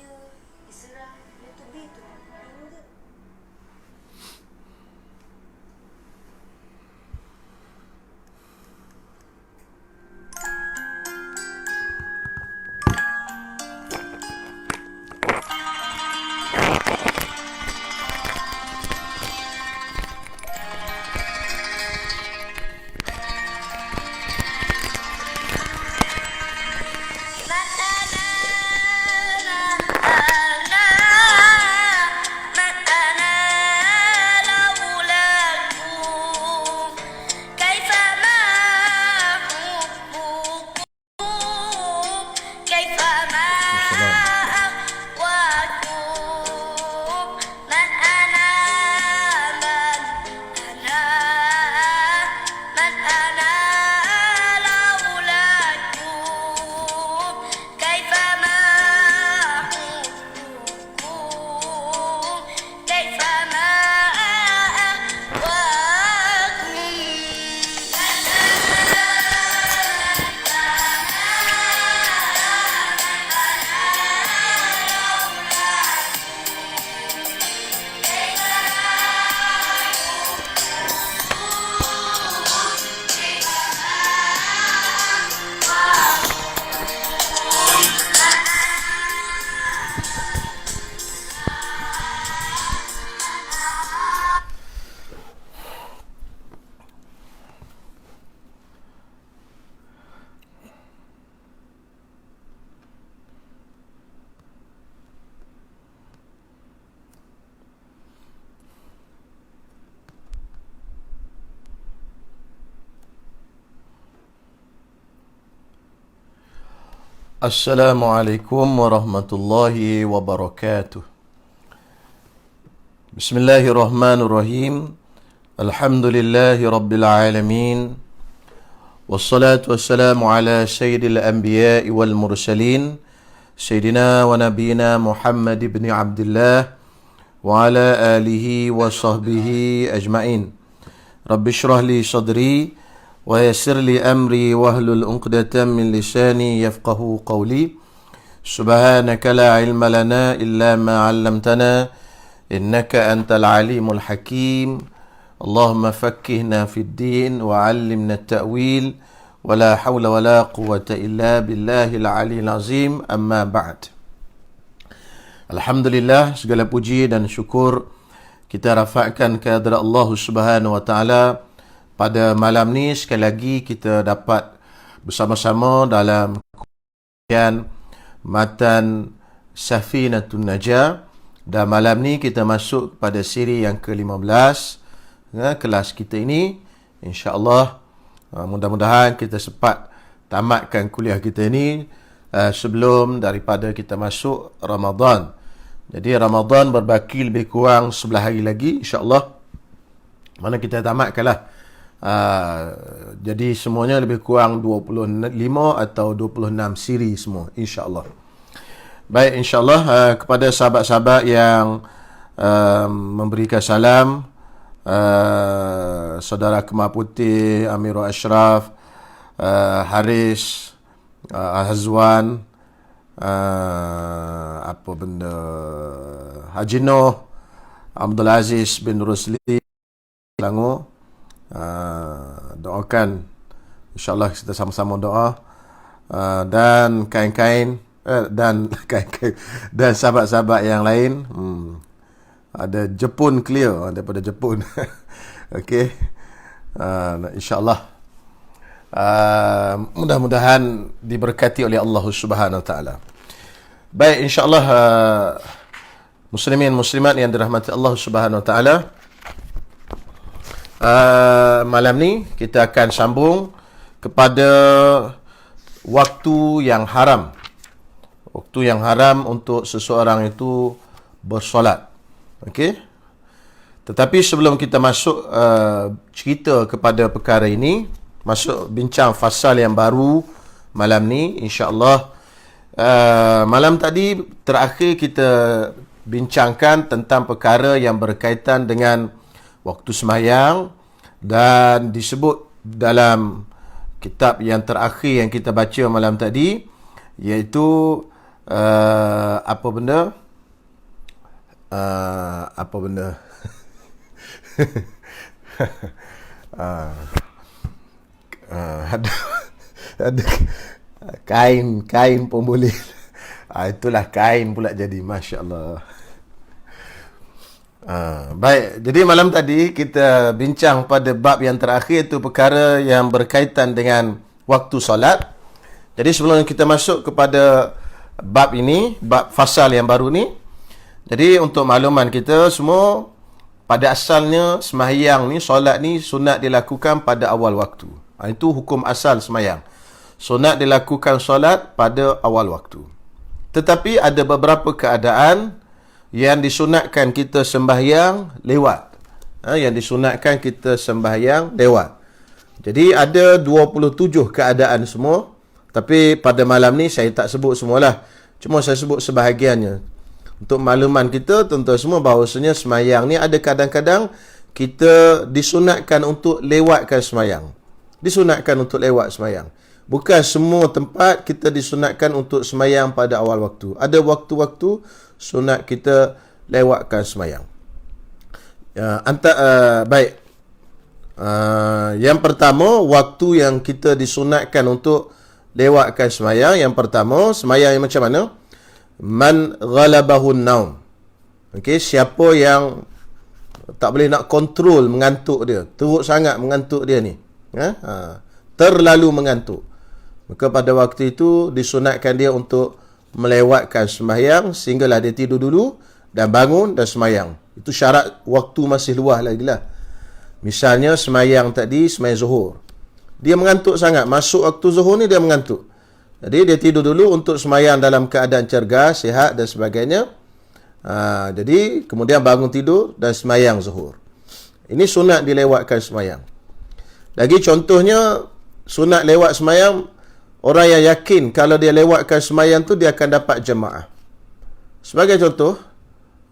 dia diserang, dia tu begitu. Hingga Assalamualaikum warahmatullahi wabarakatuh. Bismillahirrahmanirrahim. Alhamdulillahi rabbil alamin. Wassalatu wassalamu ala sayyidil anbiya'i wal mursalin, Sayyidina wa nabiyina Muhammad ibn Abdullah wa ala alihi wa sahbihi ajma'in. Rabbi shrah li sadri wa yassir li amri wahlul 'uqdatam min lisani yafqahu qawli. Subhanaka la ilma lana illa ma 'allamtana innaka antal alimul hakim. Allahumma fakkihna fid din wa 'allimna at-ta'wil wa la hawla wa la quwwata illa billahil aliyyil azim. Amma ba'd. Alhamdulillah, segala puji dan syukur kita rafa'kan kehadrat Allah Subhanahu wa taala. Pada malam ni sekali lagi kita dapat bersama-sama dalam kajian matan Safinatun Najah, dan malam ni kita masuk pada siri yang ke-15 kelas kita ini. InsyaAllah mudah-mudahan kita sempat tamatkan kuliah kita ini sebelum daripada kita masuk Ramadan. Jadi Ramadan berbaki lebih kurang 11 hari lagi, insyaAllah mana kita tamatkanlah. Jadi semuanya lebih kurang 25 atau 26 siri semua, insyaAllah. Baik, insyaAllah kepada sahabat-sahabat yang memberikan salam, Saudara Kemar Putih, Amirul Ashraf, Haris, Hazwan, apa benda, Haji Noh, Abdul Aziz bin Rusli Selangor. Doakan, insyaAllah kita sama-sama doa, dan kain-kain dan kain-kain dan sahabat-sahabat yang lain. Ada Jepun clear daripada Jepun. Okey, insyaAllah mudah-mudahan diberkati oleh Allah Subhanahu wa taala. Baik, insyaAllah muslimin muslimat yang dirahmati Allah Subhanahu wa taala, malam ni kita akan sambung kepada waktu yang haram. Waktu yang haram untuk seseorang itu bersolat. Okey. Tetapi sebelum kita masuk cerita kepada perkara ini, masuk bincang fasal yang baru malam ni, insya-Allah. Malam tadi terakhir kita bincangkan tentang perkara yang berkaitan dengan waktu sembahyang, dan disebut dalam kitab yang terakhir yang kita baca malam tadi, iaitu apa benda? Apa benda? Ada kain pun boleh. Itulah kain pula jadi, masya-Allah. Baik, jadi malam tadi kita bincang pada bab yang terakhir, itu perkara yang berkaitan dengan waktu solat. Jadi sebelum kita masuk kepada bab ini, bab fasal yang baru ni, jadi untuk makluman kita semua, pada asalnya sembahyang ni, solat ni sunat dilakukan pada awal waktu. Itu hukum asal sembahyang. Sunat dilakukan solat pada awal waktu. Tetapi ada beberapa keadaan yang disunatkan kita sembahyang lewat. Yang disunatkan kita sembahyang lewat. Jadi ada 27 keadaan semua. Tapi pada malam ni saya tak sebut semualah. Cuma saya sebut sebahagiannya. Untuk makluman kita, tuan-tuan semua, bahawasanya sembahyang ni ada kadang-kadang kita disunatkan untuk lewatkan sembahyang. Disunatkan untuk lewat sembahyang. Bukan semua tempat kita disunatkan untuk sembahyang pada awal waktu. Ada waktu-waktu sunat kita lewatkan sembahyang. Baik. Yang pertama, waktu yang kita disunatkan untuk lewatkan sembahyang. Yang pertama, sembahyang yang macam mana? Man ghalabahun naum. Okey, siapa yang tak boleh nak kontrol mengantuk dia, teruk sangat mengantuk dia ni, terlalu mengantuk, maka pada waktu itu disunatkan dia untuk melewatkan sembahyang sehinggalah dia tidur dulu dan bangun dan sembahyang. Itu syarat waktu masih luas lagi lah. Misalnya sembahyang tadi, sembahyang zuhur, dia mengantuk sangat, masuk waktu zuhur ni dia mengantuk. Jadi dia tidur dulu untuk sembahyang dalam keadaan cergas, sihat dan sebagainya. Jadi kemudian bangun tidur dan sembahyang zuhur. Ini sunat dilewatkan sembahyang. Lagi contohnya, sunat lewat sembahyang, orang yang yakin kalau dia lewatkan sembahyang tu dia akan dapat jemaah. Sebagai contoh,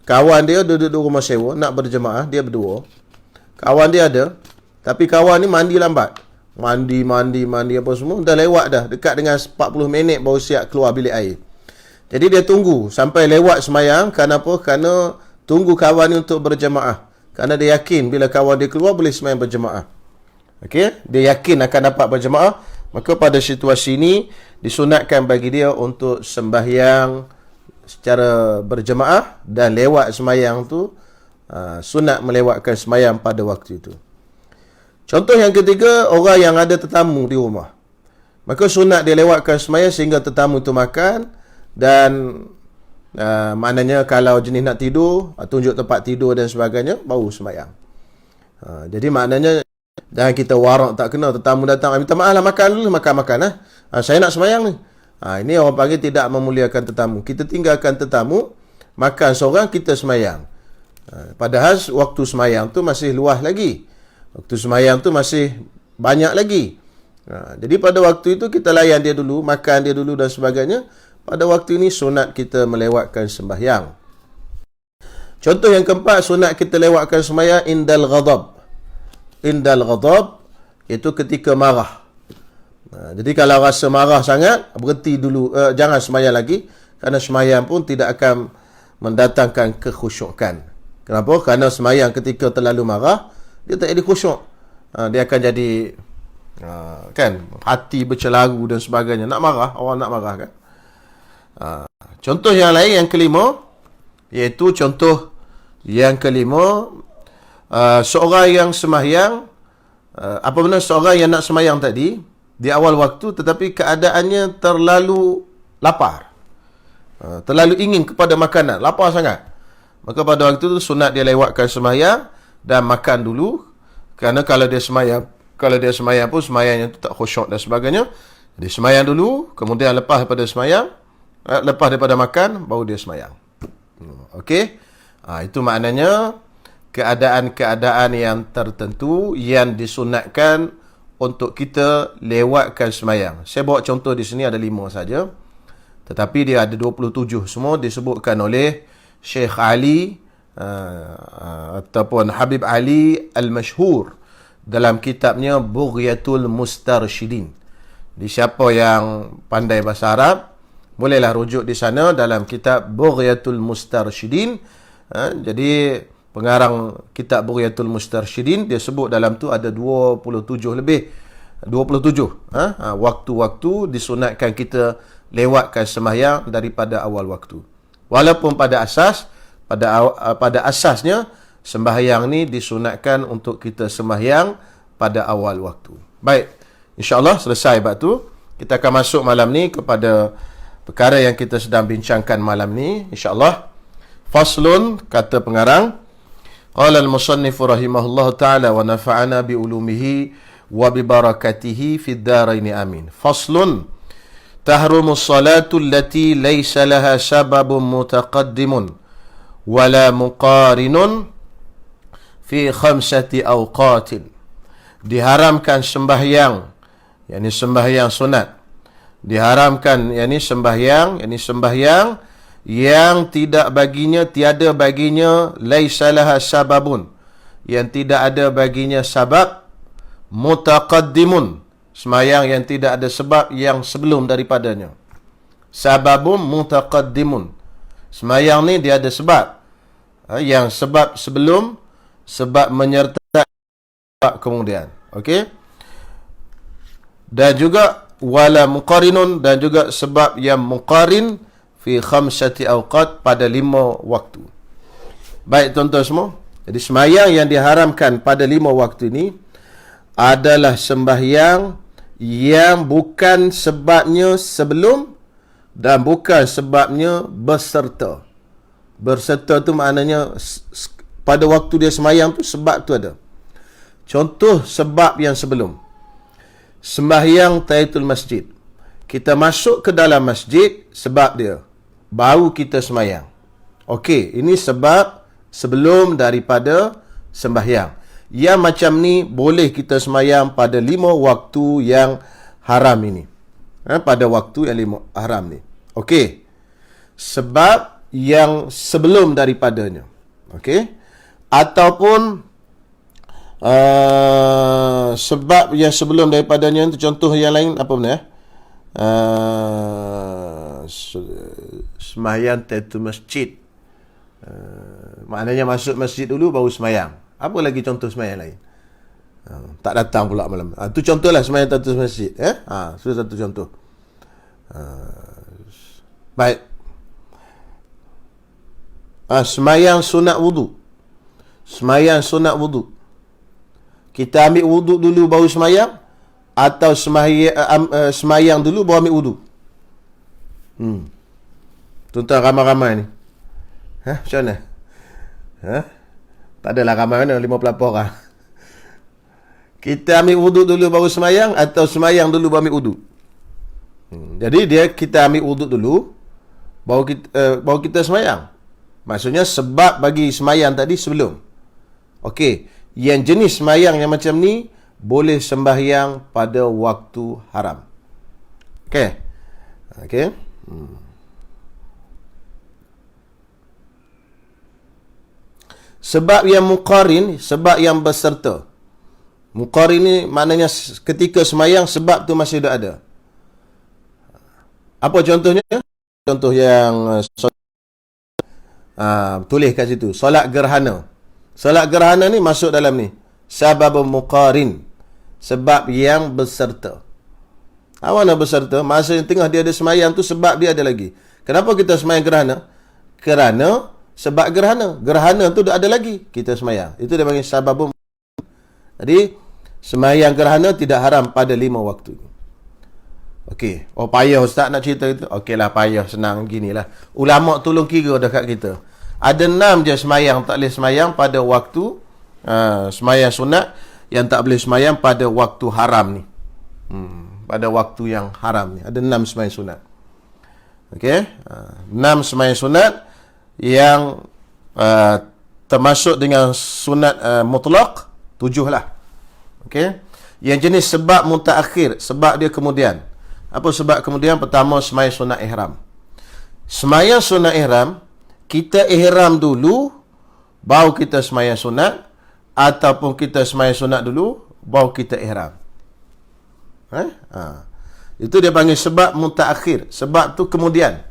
kawan dia duduk di rumah sewa nak berjemaah, dia berdua. Kawan dia ada, tapi kawan ni mandi lambat. Mandi apa semua, dah lewat dah, dekat dengan 40 minit baru siap keluar bilik air. Jadi dia tunggu sampai lewat sembahyang. Kenapa? Kerana tunggu kawan ni untuk berjemaah. Kerana dia yakin bila kawan dia keluar boleh sembahyang berjemaah. Okey, dia yakin akan dapat berjemaah, maka pada situasi ini disunatkan bagi dia untuk sembahyang secara berjemaah, dan lewat sembahyang tu sunat melewatkan sembahyang pada waktu itu. Contoh yang ketiga, orang yang ada tetamu di rumah, maka sunat dia lewatkan sembahyang sehingga tetamu itu makan. Dan maknanya kalau jenis nak tidur, tunjuk tempat tidur dan sebagainya, baru sembahyang. Jadi maknanya jangan kita warak tak kena, tetamu datang, minta maaf lah, makan dulu, makan. Saya nak sembahyang ni. Ini orang panggil tidak memuliakan tetamu. Kita tinggalkan tetamu, makan seorang, kita sembahyang. Padahal waktu sembahyang tu masih luas lagi. Waktu sembahyang tu masih banyak lagi. Jadi pada waktu itu kita layan dia dulu, makan dia dulu dan sebagainya. Pada waktu ini sunat kita melewatkan sembahyang. Contoh yang keempat, sunat kita lewatkan sembahyang indal ghadab. Indal ghadab iaitu ketika marah. Jadi kalau rasa marah sangat, berhenti dulu, jangan sembahyang lagi, kerana sembahyang pun tidak akan mendatangkan kekhusyukan. Kenapa? Kerana sembahyang ketika terlalu marah, dia tak jadi khusyuk. Dia akan jadi hati bercelaru dan sebagainya. Nak marah, orang nak marah kan. Contoh yang lain, yang kelima, iaitu contoh yang kelima, seorang yang sembahyang, seorang yang nak sembahyang tadi di awal waktu, tetapi keadaannya terlalu lapar, terlalu ingin kepada makanan, lapar sangat, maka pada waktu itu sunat dia lewatkan sembahyang dan makan dulu. Kerana kalau dia sembahyang pun sembahyangnya itu tak khusyuk dan sebagainya. Dia sembahyang dulu, kemudian lepas daripada makan, baru dia sembahyang. Okey. Itu maknanya keadaan-keadaan yang tertentu yang disunatkan untuk kita lewatkan sembahyang. Saya bawa contoh di sini ada 5 saja, tetapi dia ada 27 semua disebutkan oleh Syekh Ali ataupun Habib Ali Al-Mashhur dalam kitabnya Bughyatul Mustarsyidin. Di siapa yang pandai bahasa Arab bolehlah rujuk di sana dalam kitab Bughyatul Mustarsyidin. Jadi pengarang kitab Bughyatul Mustarsyidin dia sebut dalam tu ada 27 lebih 27 waktu-waktu disunatkan kita lewatkan sembahyang daripada awal waktu. Walaupun pada asasnya sembahyang ni disunatkan untuk kita sembahyang pada awal waktu. Baik, insya-Allah selesai bab tu. Kita akan masuk malam ni kepada perkara yang kita sedang bincangkan malam ni, insya-Allah. Faslun, kata pengarang, qala al-musannif rahimahullahu taala wa nafa'ana bi ulumihi wa bi barakatihi fid dharain amin. Faslun, tahrumu salatu allati laysa laha sababun mutaqaddimun wala muqarinun fi khamsati awqatin. Diharamkan sembahyang, yakni sembahyang sunat. Diharamkan yakni sembahyang yang tidak baginya, tiada baginya laisa laha sababun, yang tidak ada baginya sabab, mutaqaddimun, sembahyang yang tidak ada sebab yang sebelum daripadanya. Sababun mutaqaddimun, sembahyang ni dia ada sebab, yang sebab sebelum, sebab menyertai sebab kemudian. Okey, dan juga wala muqarinun, dan juga sebab yang muqarin fi khamsati awqat, pada 5 waktu. Baik tuan-tuan semua, jadi sembahyang yang diharamkan pada 5 waktu ini adalah sembahyang yang bukan sebabnya sebelum dan bukan sebabnya berserta. Berserta tu maknanya pada waktu dia sembahyang tu sebab tu ada. Contoh sebab yang sebelum, sembahyang tahiyatul masjid. Kita masuk ke dalam masjid, sebab dia baru kita sembahyang. Okey, ini sebab sebelum daripada sembahyang. Yang macam ni boleh kita sembahyang pada 5 waktu yang haram ini. Pada waktu yang 5 haram ni. Okey, sebab yang sebelum daripadanya. Okey, ataupun sebab yang sebelum daripadanya itu, contoh yang lain apa benda sembahyang tahiyatul masjid, maknanya masuk masjid dulu baru sembahyang. Apa lagi contoh sembahyang lain? Tak datang pula malam. Itu contohlah sembahyang tahiyatul masjid. Itu satu contoh. Baik. Sembahyang sunat wudu. Sembahyang sunat wudu, kita ambil wudu dulu baru sembahyang, atau sembahyang dulu baru ambil wudu? Tuan-tuan ramai-ramai ni. Macam mana? Tak adalah ramai mana, 50 orang. Kita ambil wudu dulu baru sembahyang, atau sembahyang dulu baru ambil wudu? Jadi kita ambil wudu dulu baru kita sembahyang. Maksudnya sebab bagi sembahyang tadi sebelum. Okey, yang jenis sembahyang yang macam ni boleh sembahyang pada waktu haram. Okey. Sebab yang muqarin, sebab yang berserta. Muqarin ni maknanya ketika sembahyang sebab tu masih ada. Apa contohnya? Contoh yang tulis kat situ, solat gerhana. Solat gerhana ni masuk dalam ni, sabab muqarin, sebab yang berserta. Apa nak berserta? Masa yang tengah dia ada sembahyang tu sebab dia ada lagi. Kenapa kita sembahyang gerhana? Kerana sebab gerhana tu ada lagi kita sembahyang. Itu dia panggil sabab. Jadi sembahyang gerhana tidak haram pada 5 waktu. Okey. Oh payah ustaz nak cerita itu. Okeylah, payah, senang ginilah. Ulama tolong kira dekat kita. Ada 6 je sembahyang tak boleh sembahyang pada waktu sembahyang sunat, yang tak boleh sembahyang pada waktu haram ni. Pada waktu yang haram ni ada 6 sembahyang sunat. Okey, 6 sembahyang sunat yang termasuk dengan sunat mutlaq 7 lah. Okey, yang jenis sebab mutaakhir, sebab dia kemudian. Apa sebab kemudian? Pertama, sembahyang sunat ihram. Sembahyang sunat ihram, kita ihram dulu baru kita sembahyang sunat, ataupun kita sembahyang sunat dulu baru kita ihram. Itu dia panggil sebab mutaakhir. Sebab tu kemudian.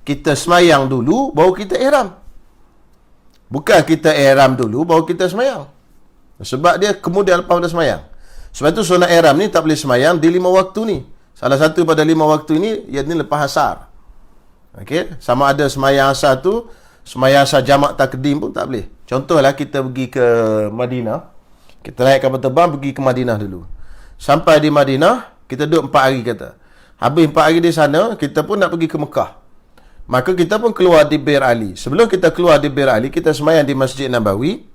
Kita semayang dulu, baru kita ihram. Bukan kita ihram dulu, baru kita semayang. Sebab dia kemudian lepas pada semayang. Sebab tu sunat ihram ni tak boleh semayang di 5 waktu ni. Salah satu pada 5 waktu ni, iaitu lepas asar. Okey, sama ada semayang asar tu, semayang asar jamak takdim pun tak boleh. Contohlah kita pergi ke Madinah. Kita naik kapal terbang pergi ke Madinah dulu. Sampai di Madinah, kita duduk 4 hari kata. Habis 4 hari di sana, kita pun nak pergi ke Mekah. Maka kita pun keluar di Bir Ali. Sebelum kita keluar di Bir Ali, kita semayang di Masjid Nabawi.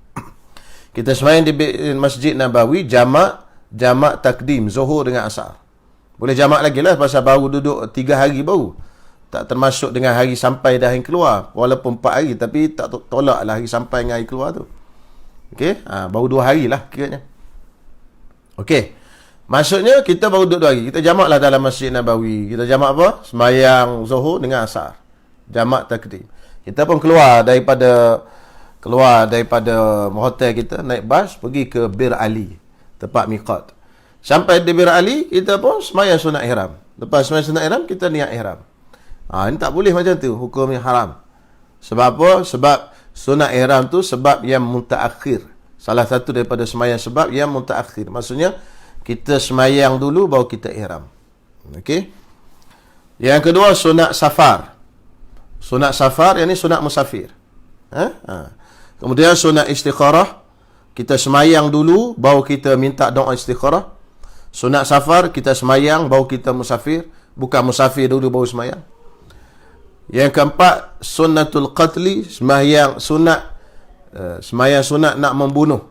Kita semayang di Masjid Nabawi, jamak takdim, Zuhur dengan Asar. Boleh jamak lagi lah, pasal baru duduk 3 hari baru. Tak termasuk dengan hari sampai dah hari keluar. Walaupun 4 hari, tapi tak tolak lah hari sampai dengan hari keluar tu. Okey, baru 2 hari lah kiranya. Okey, maksudnya kita baru duduk 2 hari. Kita jamak lah dalam Masjid Nabawi. Kita jamak apa? Semayang Zuhur dengan Asar. Jamak takdim. Kita pun keluar daripada hotel kita, naik bas pergi ke Bir Ali, tempat miqat. Sampai di Bir Ali, kita pun semayang sunat ihram. Lepas semayang sunat ihram, kita niat ihram. Ini tak boleh macam tu, hukumnya haram. Sebab apa? Sebab sunat ihram tu sebab yang mutaakhir. Salah satu daripada semayang sebab yang mutaakhir. Maksudnya kita semayang dulu baru kita ihram. Okey. Yang kedua sunat safar. Sunat safar yang ni sunat musafir. Kemudian sunat istikharah. Kita semayang dulu baru kita minta doa istikharah. Sunat safar kita semayang baru kita musafir. Bukan musafir dulu baru semayang. Yang keempat, sunnatul qatli, semayang sunat nak membunuh.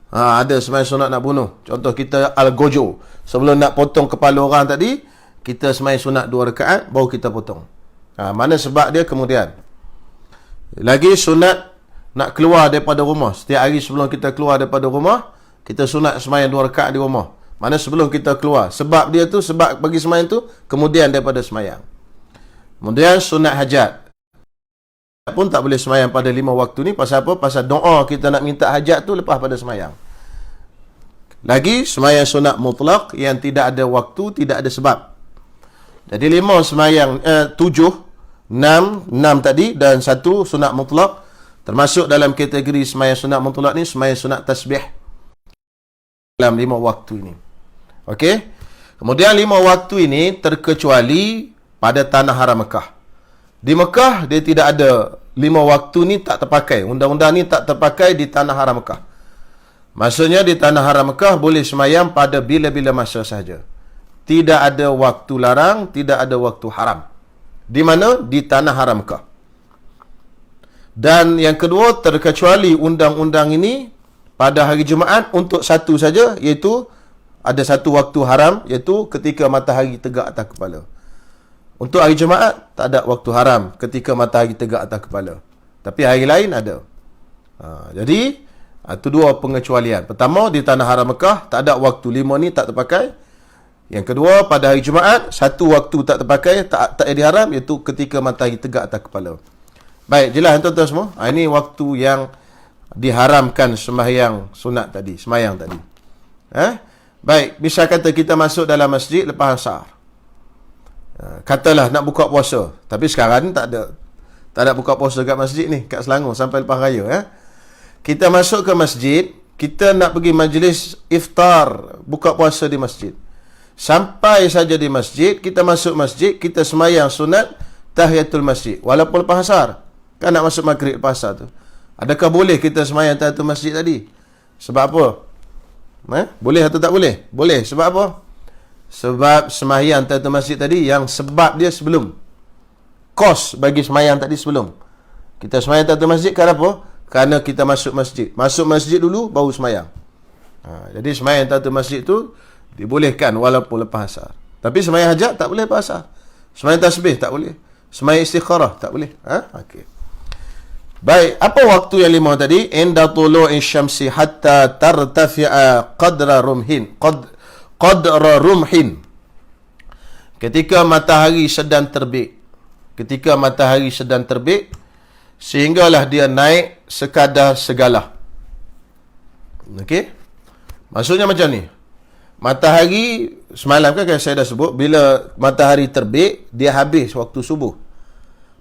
Ada semayang sunat nak bunuh. Contoh kita al-gojo. Sebelum nak potong kepala orang tadi, kita semayang sunat 2 rakaat, baru kita potong. Mana sebab dia kemudian. Lagi sunat nak keluar daripada rumah. Setiap hari sebelum kita keluar daripada rumah, kita sunat semayang 2 rakaat di rumah. Mana sebelum kita keluar. Sebab dia tu, sebab bagi semayang tu, kemudian daripada semayang. Kemudian sunat hajat. Pun tak boleh semayang pada 5 waktu ni. Pasal apa? Pasal doa kita nak minta hajat tu lepas pada semayang. Lagi semayang sunat mutlak yang tidak ada waktu, tidak ada sebab. Jadi 5 semayang 7, 6 tadi dan 1 sunat mutlak. Termasuk dalam kategori semayang sunat mutlak ni, semayang sunat tasbih dalam 5 waktu ini. Okey. Kemudian 5 waktu ini terkecuali pada tanah haram Mekah. Di Mekah dia tidak ada 5 waktu ni tak terpakai. Undang-undang ni tak terpakai di tanah haram Mekah. Maksudnya di tanah haram Mekah boleh semayang pada bila-bila masa sahaja. Tidak ada waktu larang, tidak ada waktu haram. Di mana? Di tanah haram Mekah. Dan yang kedua, terkecuali undang-undang ini pada hari Jumaat untuk satu saja, iaitu ada satu waktu haram, iaitu ketika matahari tegak atas kepala. Untuk hari Jumaat, tak ada waktu haram ketika matahari tegak atas kepala. Tapi hari lain ada. Jadi, itu 2 pengecualian. Pertama, di tanah haram Mekah, tak ada waktu 5 ni tak terpakai. Yang kedua, pada hari Jumaat, satu waktu tak terpakai, tak ada haram, iaitu ketika matahari tegak atas kepala. Baik, jelas tuan-tuan semua. Ini waktu yang diharamkan sembahyang sunat tadi, sembahyang tadi. Baik, bisa kata kita masuk dalam masjid lepas asar. Katalah nak buka puasa, tapi sekarang ni tak ada buka puasa kat masjid ni, kat Selangor sampai lepas raya. Kita masuk ke masjid, kita nak pergi majlis iftar, buka puasa di masjid. Sampai saja di masjid, kita masuk masjid, kita semayang sunat tahiyatul masjid, walaupun lepas asar. Kan nak masuk maghrib lepas asar tu. Adakah boleh kita semayang tahiyatul masjid tadi? Sebab apa? Boleh atau tak boleh? Boleh. Sebab apa? Sebab semayang tahiyatul masjid tadi yang sebab dia sebelum. Kos bagi semayang tadi sebelum. Kita semayang tahiyatul masjid kerana apa? Kerana kita masuk masjid. Masuk masjid dulu baru semayang. Jadi semayang tahiyatul masjid tu dibolehkan walaupun lepas asar. Tapi semayang hajat tak boleh lepas asar. Semayang tasbih tak boleh. Semayang istikharah tak boleh. Okey. Baik, apa waktu yang 5 tadi? Inda tulu'i syamsi hatta tartafi'a qadra rumhin. Qadra rumhin. Ketika matahari sedang terbit. Ketika matahari sedang terbit, sehinggalah dia naik sekadar segalah. Okey? Maksudnya macam ni. Matahari, semalam kan saya dah sebut, bila matahari terbit, dia habis waktu subuh.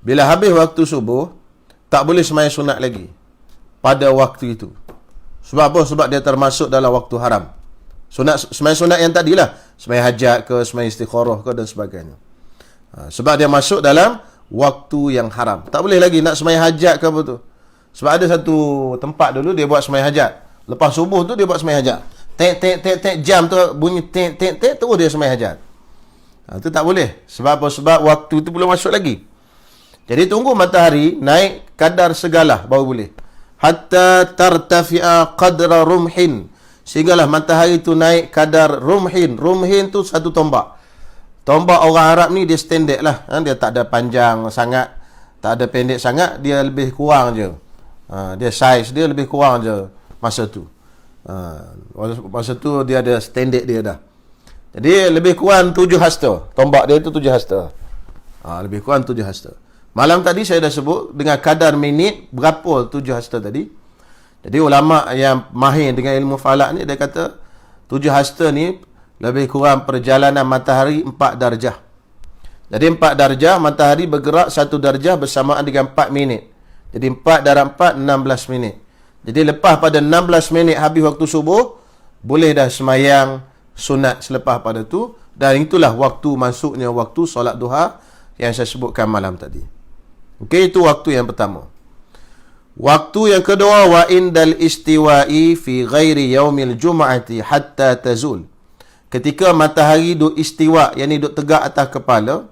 Bila habis waktu subuh, tak boleh sembahyang sunat lagi pada waktu itu. Sebab apa? Sebab dia termasuk dalam waktu haram. Sembahyang sunat yang tadilah, sembahyang hajat ke, sembahyang istikharah ke dan sebagainya. Sebab dia masuk dalam waktu yang haram. Tak boleh lagi nak sembahyang hajat ke apa tu. Sebab ada satu tempat dulu dia buat sembahyang hajat. Lepas subuh tu dia buat sembahyang hajat. Tek jam tu bunyi tek terus dia sembahyang hajat. Itu tak boleh. Sebab apa? Sebab waktu tu belum masuk lagi. Jadi tunggu matahari naik kadar segalah baru boleh. Hatta tartafi'a qadra rumhin. Sehinggalah matahari tu naik kadar rumhin. Rumhin tu satu tombak. Tombak orang Arab ni dia standard lah. Dia tak ada panjang sangat, tak ada pendek sangat, dia lebih kurang je. Dia size dia lebih kurang je masa tu. Masa tu dia ada standard dia dah. Jadi lebih kurang 7 hasta. Tombak dia tu 7 hasta. Lebih kurang 7 hasta. Malam tadi saya dah sebut dengan kadar minit berapa 7 hasta tadi. Jadi ulama yang mahir dengan ilmu falak ni dia kata 7 hasta ni lebih kurang perjalanan matahari 4 darjah. Jadi 4 darjah, matahari bergerak 1 darjah bersamaan dengan 4 minit. Jadi 4 darab 4, 16 minit. Jadi lepas pada 16 minit habis waktu subuh, boleh dah semayang sunat selepas pada tu. Dan itulah waktu masuknya waktu solat duha yang saya sebutkan malam tadi. Okey, itu waktu yang pertama. Waktu yang kedua, wa indal istiwa'i fi ghairi yaumil jum'ati hatta tazul. Ketika matahari duk istiwa, yakni duk tegak atas kepala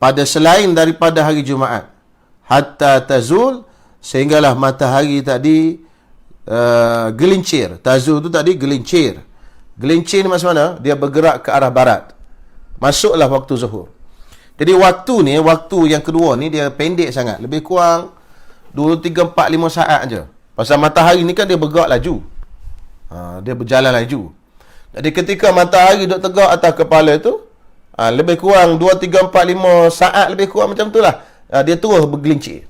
pada selain daripada hari Jumaat, hatta tazul, sehinggalah matahari tadi gelincir. Tazul tu tadi gelincir. Gelincir ni maksud mana? Dia bergerak ke arah barat. Masuklah waktu zuhur. Jadi waktu ni, waktu yang kedua ni dia pendek sangat. Lebih kurang 2, 3, 4, 5 saat je. Pasal matahari ni kan dia bergerak laju. Dia berjalan laju. Jadi ketika matahari duduk tegak atas kepala tu, lebih kurang 2, 3, 4, 5 saat lebih kurang macam tu lah. Dia terus bergelincir.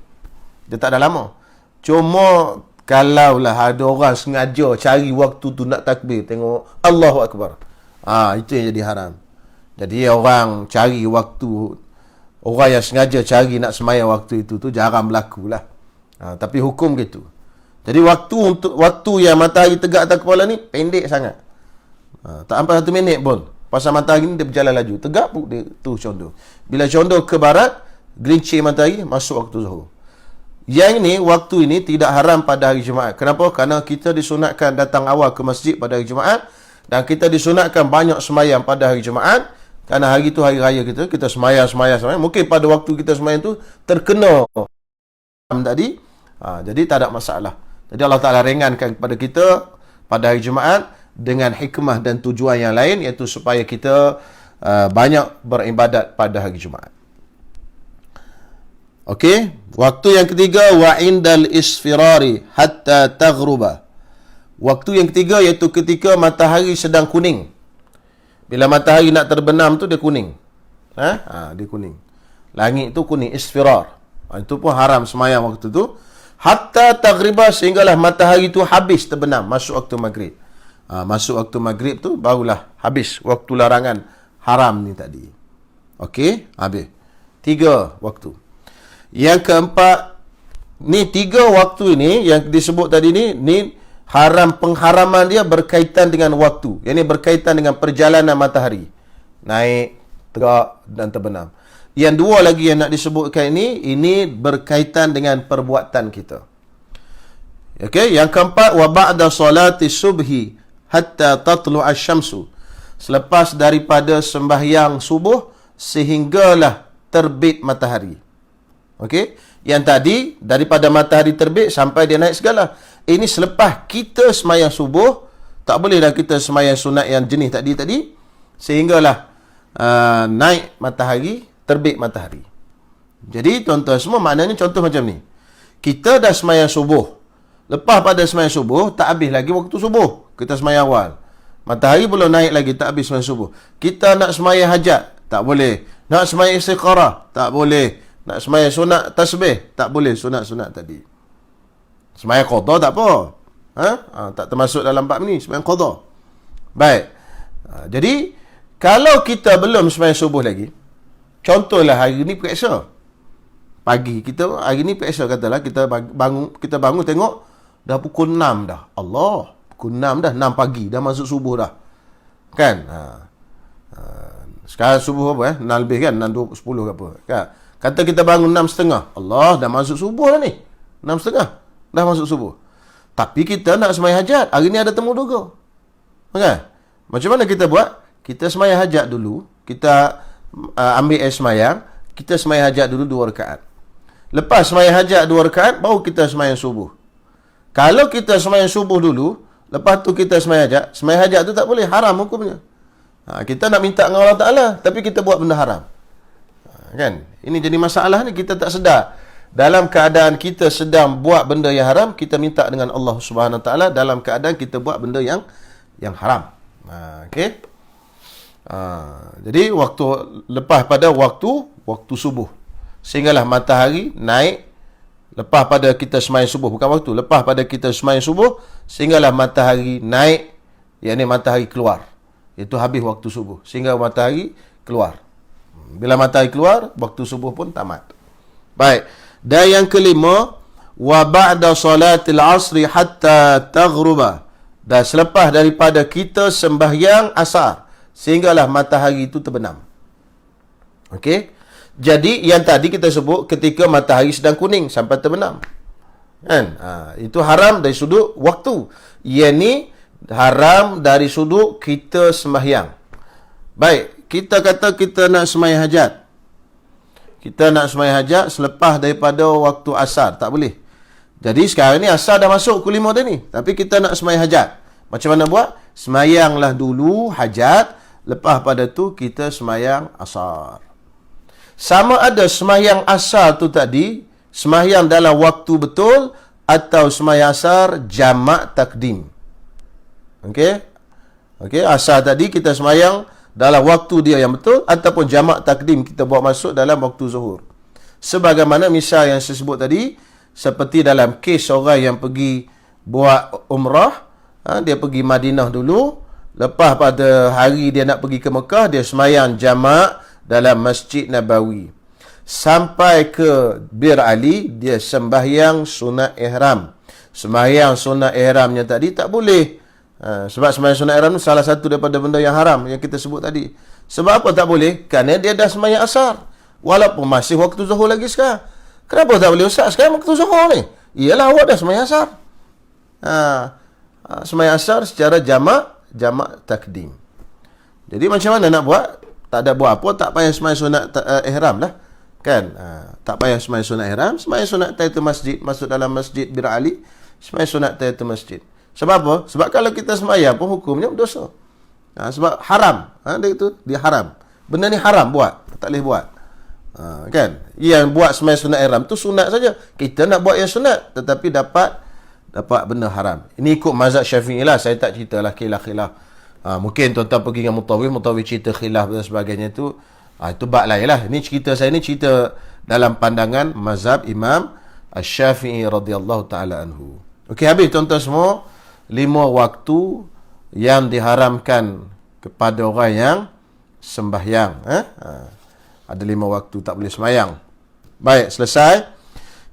Dia tak ada lama. Cuma kalaulah ada orang sengaja cari waktu tu nak takbir, tengok Allahu Akbar. Itu yang jadi haram. Jadi orang cari waktu, orang yang sengaja cari nak sembahyang waktu itu tu jarang berlaku lah. Tapi hukum gitu. Jadi waktu yang matahari tegak atas kepala ni pendek sangat. Tak sampai 1 minit pun. Pasal matahari ni dia berjalan laju. Tegak pun dia tu condor. Bila condor ke barat, gelincir matahari, masuk waktu zuhur. Yang ini, waktu ini tidak haram pada hari Jumaat. Kenapa? Kerana kita disunatkan datang awal ke masjid pada hari Jumaat. Dan kita disunatkan banyak sembahyang pada hari Jumaat. Kerana hari itu hari raya kita sembahyang. Mungkin pada waktu kita sembahyang tu terkena tadi. Jadi tak ada masalah. Jadi Allah Ta'ala ringankan kepada kita pada hari Jumaat dengan hikmah dan tujuan yang lain, iaitu supaya kita banyak beribadat pada hari Jumaat. Okey, waktu yang ketiga, wa indal isfirari hatta taghruba. Waktu yang ketiga iaitu ketika matahari sedang kuning. Bila matahari nak terbenam tu dia kuning. Dia kuning. Langit tu kuning, isfirar. Itu pun haram semayang waktu tu. Hatta taghriba, sehinggalah matahari tu habis terbenam, masuk waktu maghrib. Masuk waktu maghrib tu barulah habis waktu larangan haram ni tadi. Okey, habis. 3 waktu. Yang keempat, ni 3 waktu ini yang disebut tadi ni haram, pengharaman dia berkaitan dengan waktu. Yang ini berkaitan dengan perjalanan matahari. Naik, tegak dan terbenam. Yang 2 lagi yang nak disebutkan ini berkaitan dengan perbuatan kita. Okey, yang keempat, wa ba'da salati subhi hatta tatlu' asy-syamsu. Selepas daripada sembahyang subuh sehinggalah terbit matahari. Okey, yang tadi daripada matahari terbit sampai dia naik segala. Ini selepas kita sembahyang subuh, tak boleh dah kita sembahyang sunat yang jenis tadi sehinggalah naik matahari, terbit matahari. Jadi tuan-tuan semua, maknanya contoh macam ni. Kita dah sembahyang subuh. Lepas pada sembahyang subuh, tak habis lagi waktu subuh. Kita sembahyang awal. Matahari belum naik lagi, tak habis sembahyang subuh. Kita nak sembahyang hajat, tak boleh. Nak sembahyang istikharah, tak boleh. Nak sembahyang sunat tasbih, tak boleh sunat-sunat tadi. Sembahyang qadha tak apa. Tak termasuk dalam bab ni, sembahyang qadha. Baik. Jadi kalau kita belum sembahyang subuh lagi, contohlah hari ni periksa pagi kita, hari ni periksa katalah kita bangun tengok dah pukul 6 dah. Allah, pukul 6 dah, 6 pagi dah masuk subuh dah. Kan? Sekarang subuh apa 6 lebih kan? 6.10 ke apa? Kan? Kata kita bangun 6.30. Allah, dah masuk subuh dah ni. 6.30 dah masuk subuh. Tapi kita nak sembahyang hajat. Hari ni ada temu duga. Kan? Macam mana kita buat? Kita sembahyang hajat dulu. Kita ambil air sembahyang. Kita sembahyang hajat dulu 2 rakaat. Lepas sembahyang hajat 2 rakaat, baru kita sembahyang subuh. Kalau kita sembahyang subuh dulu, lepas tu kita sembahyang hajat tu tak boleh. Haram hukumnya. Kita nak minta dengan Allah Ta'ala, tapi kita buat benda haram. Kan? Ini jadi masalah ni, kita tak sedar. Dalam keadaan kita sedang buat benda yang haram, kita minta dengan Allah Subhanahu Wa Ta'ala dalam keadaan kita buat benda yang haram. Okey. Jadi waktu lepas pada waktu subuh, sehinggalah matahari naik. Lepas pada kita sembahyang subuh, bukan waktu, lepas pada kita sembahyang subuh, sehinggalah matahari naik, yakni matahari keluar. Itu habis waktu subuh, sehingga matahari keluar. Bila matahari keluar, waktu subuh pun tamat. Baik. Dan yang kelima, wa ba'da salatil asri hatta taghruba. Dan selepas daripada kita sembahyang asar, sehinggalah matahari itu terbenam. Okey? Jadi yang tadi kita sebut ketika matahari sedang kuning sampai terbenam. Kan? Itu haram dari sudut waktu. Iaitu haram dari sudut kita sembahyang. Baik, kita kata kita nak sembahyang hajat. Kita nak sembahyang hajat selepas daripada waktu asar, tak boleh. Jadi sekarang ni asar dah masuk pukul 5 dah ni, tapi kita nak sembahyang hajat. Macam mana buat? Sembahyanglah dulu hajat, lepas pada tu kita sembahyang asar. Sama ada sembahyang asar tu tadi, sembahyang dalam waktu betul, atau sembahyang asar jamak takdim. Okey? Okey, asar tadi kita sembahyang dalam waktu dia yang betul, ataupun jamak takdim kita buat masuk dalam waktu zuhur. Sebagaimana misal yang saya sebut tadi, seperti dalam kes orang yang pergi buat umrah, dia pergi Madinah dulu, lepas pada hari dia nak pergi ke Mekah, dia sembahyang jamak dalam Masjid Nabawi. Sampai ke Bir Ali, dia sembahyang sunat ihram. Sembahyang sunat ihramnya tadi tak boleh. Sebab sembahyang sunat ihram salah satu daripada benda yang haram yang kita sebut tadi. Sebab apa tak boleh? Kerana dia dah sembahyang asar, walaupun masih waktu zuhur lagi sekarang. Kenapa tak boleh Ustaz? Sekarang waktu zuhur ni. Iyalah, awak dah sembahyang asar. Sembahyang asar secara jamak takdim. Jadi macam mana nak buat? Tak ada buat apa, tak payah sembahyang sunat ihram lah. Kan? Tak payah sembahyang sunat ihram, sembahyang sunat tahiyatul masjid, masuk dalam Masjid Bir Ali, sembahyang sunat tahiyatul masjid. Sebab apa? Sebab kalau kita sembahyang pun hukumnya berdosa. Sebab haram. Dia haram. Benda ni haram buat. Tak boleh buat. Kan? Yang buat sembahyang sunat ihram tu sunat saja. Kita nak buat yang sunat, tetapi dapat benda haram. Ini ikut mazhab Syafi'i lah. Saya tak ceritalah khilaf. Mungkin tuan-tuan pergi dengan mutawif cerita khilaf dan sebagainya tu. Itu bab lain lah. Ini cerita saya ni cerita dalam pandangan mazhab Imam Asy-Syafi'i radhiyallahu ta'ala anhu. Okey, habis tuan-tuan semua. 5 waktu yang diharamkan kepada orang yang sembahyang. Ada 5 waktu tak boleh sembahyang. Baik, selesai.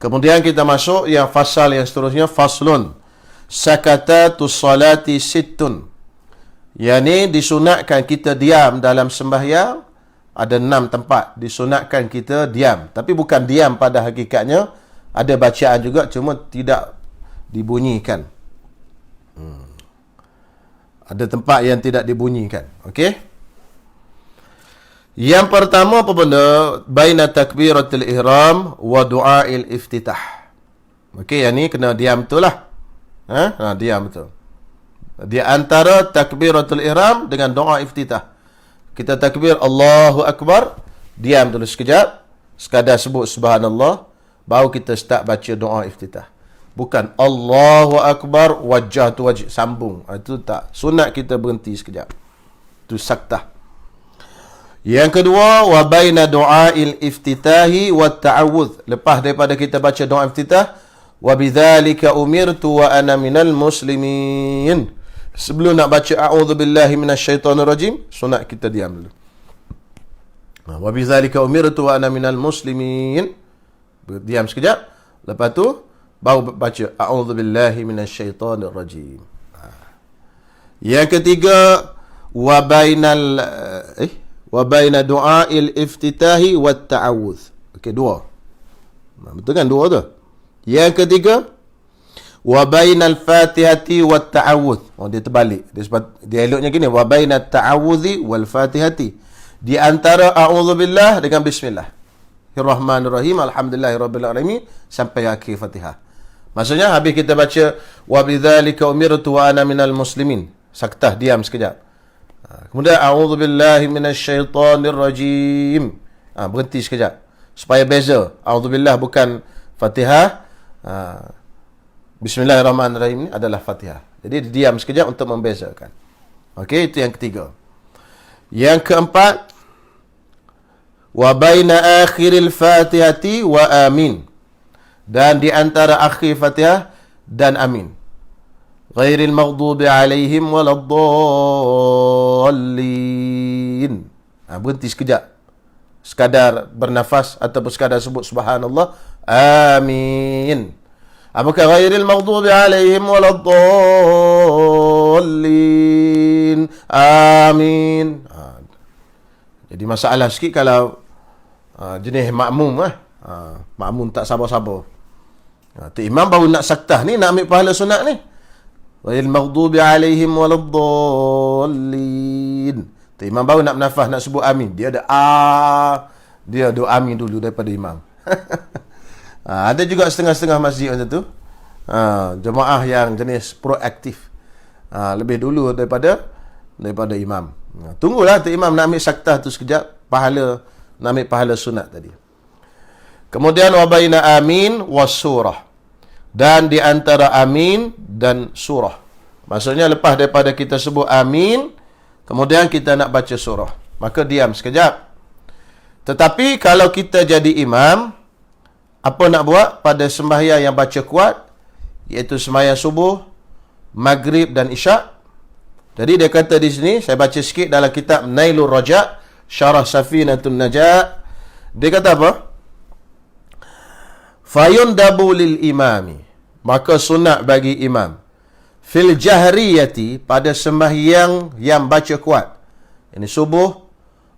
Kemudian kita masuk yang fasal yang seterusnya. Faslun sakatatus salati sittun. Yang ni disunatkan kita diam dalam sembahyang. Ada 6 tempat disunatkan kita diam. Tapi bukan diam pada hakikatnya. Ada bacaan juga, cuma tidak dibunyikan. Ada tempat yang tidak dibunyikan. Okey. Yang pertama apa benda? Baina takbiratul ihram wa du'ail iftitah. Okey, yang ni kena diam betul lah. Diam betul. Di antara takbiratul ihram dengan doa iftitah. Kita takbir Allahu Akbar, diam dulu sekejap, sekadar sebut subhanallah, baru kita start baca doa iftitah. Bukan Allahu Akbar, wajah tu wajib sambung. Itu tak. Sunat kita berhenti sekejap. Itu saktah. Yang kedua, wa baina du'ail iftitahi wa ta'awudz. Lepas daripada kita baca doa iftitah, wa bidzalika umirtu wa ana minal muslimin. Sebelum nak baca a'udzubillahi minasyaitonirrajim, sunat kita diam dulu. Wa bidzalika umirtu wa ana minal muslimin. Diam sekejap. Lepas tu baru baca a'udzubillahi minasyaitonirrajim. Yang ketiga, wa baina du'ail iftitahi wat ta'awudz. Okey, dua. Betul kan dua tu? Yang ketiga, wa bainal fatihati wat ta'awudz. Oh, dia terbalik. Dia eloknya gini, wa bainat ta'awudzi wal fatihati. Di antara a'udzubillah dengan bismillah. Bismillahirrahmanirrahim. Alhamdulillahirabbil alamin sampai akhir Fatihah. Maksudnya habis kita baca wa bidzalika umirtu wa ana minal muslimin. Saktah, diam sekejap. Kemudian a'udzubillahi minasyaitonirrajim. Berhenti sekejap. Supaya beza. A'udzubillah bukan Fatihah. Bismillahirrahmanirrahim ni adalah Fatihah. Jadi diam sekejap untuk membezakan. Okey, itu yang ketiga. Yang keempat, wa baina akhiril Fatihati wa amin. Dan di antara akhir Fatihah dan amin. Ghairil maghdubi alaihim waladdallin. Berhenti sekejap. Sekadar bernafas ataupun sekadar sebut subhanallah. Amin. Apakah ghairil maghdubi alaihim waladdallin. Amin. Jadi masalah sikit kalau jenis makmum makmum tak sabar-sabar. Tu imam baru nak saktah ni, nak ambil pahala sunat ni. Ghairil maghdubi alaihim waladdallin. Tu imam baru nak bernafas, nak sebut amin. Dia ada dia doa amin dulu daripada imam. Ada juga setengah-setengah masjid macam tu. Jemaah yang jenis proaktif. Lebih dulu daripada imam. Tunggulah tu imam nak ambil saktah tu sekejap, nak ambil pahala sunat tadi. Kemudian wa baina amin was surah. Dan di antara amin dan surah. Maksudnya lepas daripada kita sebut amin, kemudian kita nak baca surah, maka diam sekejap. Tetapi kalau kita jadi imam, apa nak buat pada sembahyang yang baca kuat, iaitu sembahyang subuh, maghrib dan isyak. Jadi dia kata di sini, saya baca sikit dalam kitab Nailur Raja' Syarah Safinatun Najah. Dia kata apa? Fayundabu lil imami. Maka sunat bagi imam. Fil jahriyati, pada sembahyang yang baca kuat. Ini subuh,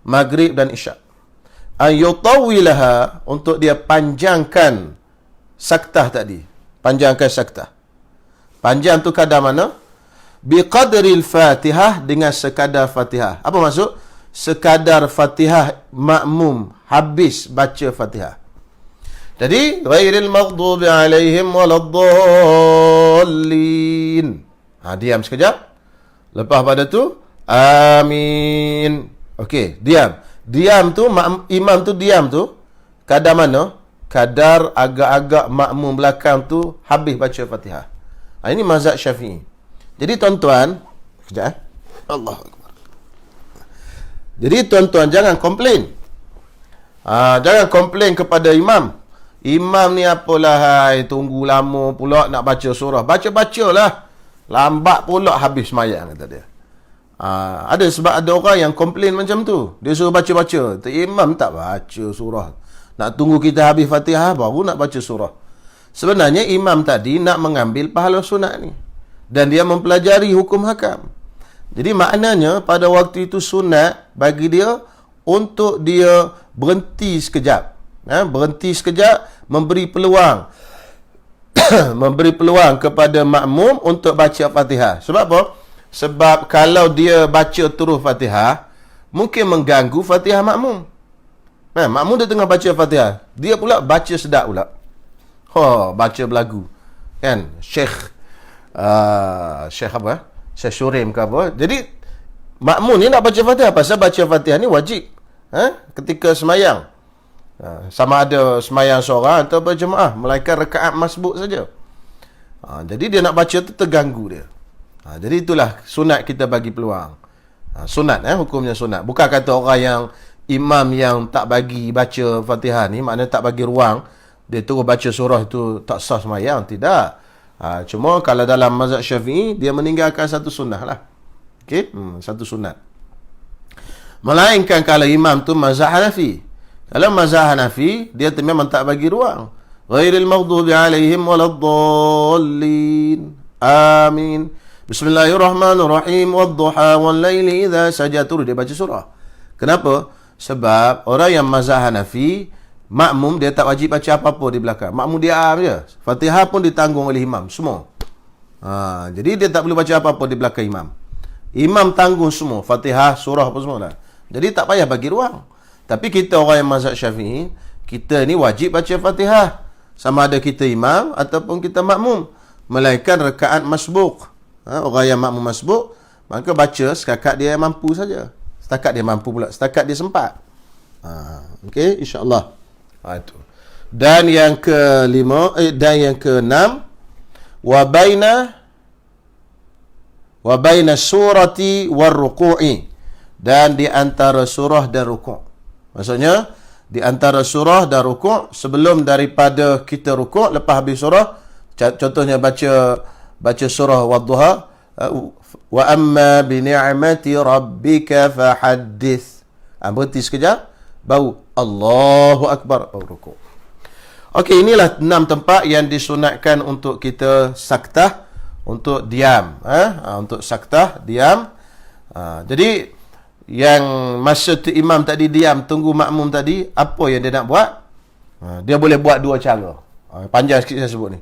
maghrib dan isyak. An yutawwilaha, untuk dia panjangkan saktah tadi. Panjangkan saktah. Panjang tu kadar mana? Biqadril Fatihah, dengan sekadar Fatihah. Apa maksud? Sekadar Fatihah makmum habis baca Fatihah. Jadi ghairil maghdubi alaihim waladdallin. Diam sekejap. Lepas pada tu amin. Okey, diam. Diam tu imam tu diam tu kadar mana? Kadar agak-agak makmum belakang tu habis baca Fatihah. Ini mazhab Syafi'i. Jadi tuan-tuan, sekejap Allahu Akbar. Jadi tuan-tuan jangan komplain. Jangan komplain kepada imam. Imam ni apalah, hai, tunggu lama pula nak baca surah. Baca-bacalah. Lambat pula habis semayang, kata dia. Ada sebab ada orang yang komplain macam tu. Dia suruh baca-baca. Imam tak baca surah. Nak tunggu kita habis Fatihah baru nak baca surah. Sebenarnya imam tadi nak mengambil pahala sunat ni. Dan dia mempelajari hukum hakam. Jadi maknanya pada waktu itu sunat bagi dia untuk dia berhenti sekejap. Berhenti sekejap, memberi peluang. Memberi peluang kepada makmum untuk baca Fatihah. Sebab apa? Sebab kalau dia baca terus Fatihah, mungkin mengganggu Fatihah makmum. Makmum dia tengah baca Fatihah, dia pula baca sedap pula. Baca berlagu. Kan? Syekh apa? Syekh Syurim ke apa. Jadi makmum ni nak baca Fatihah. Pasal baca Fatihah ni wajib. Ketika semayang. Sama ada semayang seorang atau berjemaah, melainkan rakaat masbuk saja. Jadi dia nak baca tu terganggu dia. Jadi itulah sunat kita bagi peluang. Sunat hukumnya sunat. Bukan kata orang yang imam yang tak bagi baca Fatihah ni, maknanya tak bagi ruang, dia terus baca surah itu tak sah semayang. Tidak. Cuma kalau dalam mazhab Syafi'i, dia meninggalkan satu sunnah lah. Okey, satu sunat. Melainkan kalau imam tu mazhab Hanafi. Kalau mazhab Hanafi, dia tu memang tak bagi ruang. Ghairil maghdubi alaihim waladdallin. Amin. Bismillahirrahmanirrahim. Wadduha wal laili idza saja. Turut dia baca surah. Kenapa? Sebab orang yang mazhab Hanafi, makmum dia tak wajib baca apa-apa di belakang. Makmum diam je. Fatihah pun ditanggung oleh imam semua. Jadi dia tak boleh baca apa-apa di belakang imam. Imam tanggung semua, Fatihah, surah apa semua lah. Jadi tak payah bagi ruang. Tapi kita orang yang mazhab Syafi'i, kita ni wajib baca Fatihah. Sama ada kita imam ataupun kita makmum. Melainkan rakaat masbuk. Orang yang makmum masbuk, maka baca setakat dia mampu saja. Setakat dia mampu pula, setakat dia sempat. Okey, insya-Allah. Itu. Dan yang kelima, dan yang keenam, wa baina surati war ruku'i, dan di antara surah dan rukuk. Maksudnya di antara surah dan rukuk, sebelum daripada kita rukuk, lepas habis surah, contohnya baca surah Wadduha, wa amma bi ni'mati rabbika fahaddits. Berhenti sekejap, baru Allahu Akbar, baru rukuk. Okey, inilah 6 tempat yang disunatkan untuk kita saktah, untuk diam. Untuk saktah, diam. Jadi, yang masa tu imam tadi diam, tunggu makmum tadi, apa yang dia nak buat? Dia boleh buat 2 cara. Panjang sikit saya sebut ni.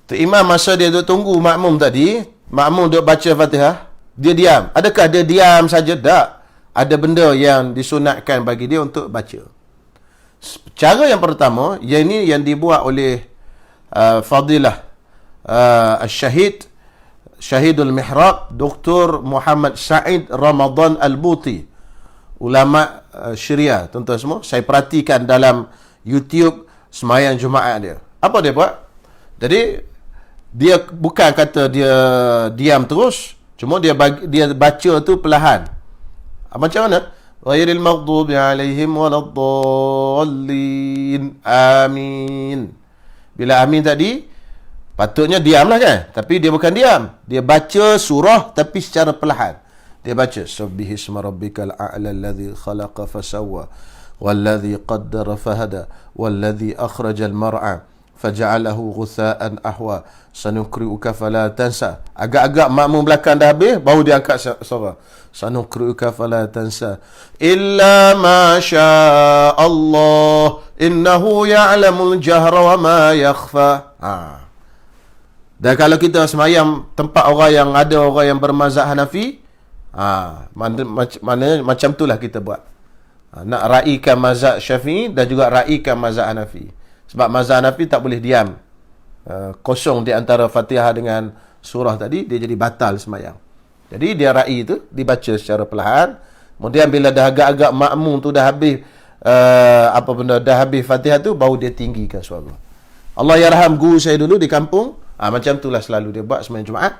Tu imam masa dia duduk tunggu makmum tadi, makmum duduk baca Fatihah, dia diam. Adakah dia diam saja? Tak. Ada benda yang disunatkan bagi dia untuk baca. Cara yang pertama, yang ini yang dibuat oleh Fadilah Syahidul Mihrab, Dr. Muhammad Said Ramadan Al-Buti, ulama Syria. Tuan-tuan semua, saya perhatikan dalam YouTube semayang Jumaat dia. Apa dia buat? Jadi, dia bukan kata dia diam terus, cuma dia baca tu perlahan. Macam mana? Ghairil maghdubi alaihim waladdallin. Amin. Bila amin tadi, patutnya diamlah kan? Tapi dia bukan diam. Dia baca surah tapi secara perlahan. Dia baca Subbihisma rabbikal a'la alladhi khalaqa fasawwa walladhi qaddara fahada walladhi akhrajal mar'a faja'alahu ghutha'an ahwa sanukri'uka fala tansa. Agak-agak makmum belakang dah habis, baru dia angkat suara. Sanukri'uka fala tansa illa ma syaa Allah innahu ya'lamul jahra wa ma yakhfa. Dan kalau kita semayang tempat orang yang ada orang yang bermazhab Hanafi, macam itulah kita buat. Nak raikan mazhab Syafi'i dan juga raikan mazhab Hanafi. Sebab mazhab Hanafi tak boleh diam. Kosong di antara Fatihah dengan surah tadi, dia jadi batal semayang. Jadi dia rai tu dibaca secara perlahan. Kemudian bila dah agak-agak makmum tu dah habis dah habis Fatihah tu, baru dia tinggikan suara. Allah yarham guru saya dulu di kampung, macam itulah selalu dia buat sembahyang Jumaat.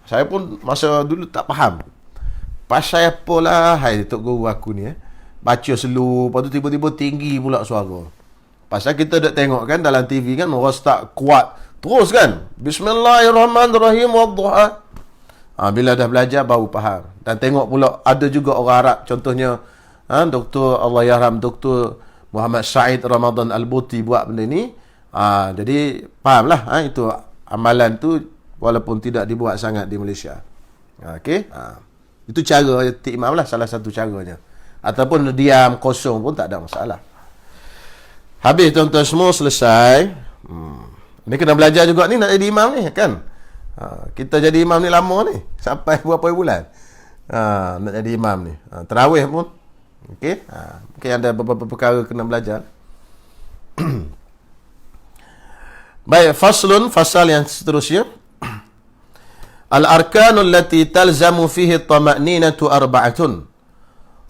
Saya pun masa dulu tak faham. Pasal apalah hai tok guru aku ni baca slow, lepas tu tiba-tiba tinggi pula suara. Pasal kita dah tengok kan dalam TV kan, orang start kuat terus kan, Bismillahirrahmanirrahim wadduha. Bila dah belajar baru faham. Dan tengok pula ada juga orang Arab, contohnya Dr. Allah yarham Dr. Muhammad Said Ramadan Al-Buti buat benda ni. Jadi fahamlah itu amalan tu, walaupun tidak dibuat sangat di Malaysia. Okey. Itu cara imam lah, salah satu caranya. Ataupun diam kosong pun tak ada masalah. Habis tuan-tuan semua, selesai. Ni kena belajar juga ni nak jadi imam ni kan. Kita jadi imam ni lama ni, sampai berapa bulan nak jadi imam ni. Tarawih pun okey. Mungkin ada beberapa perkara kena belajar. Baik, fasal yang seterusnya. Al-arkanul lati talzamu fihi tama'ninatu arba'atun.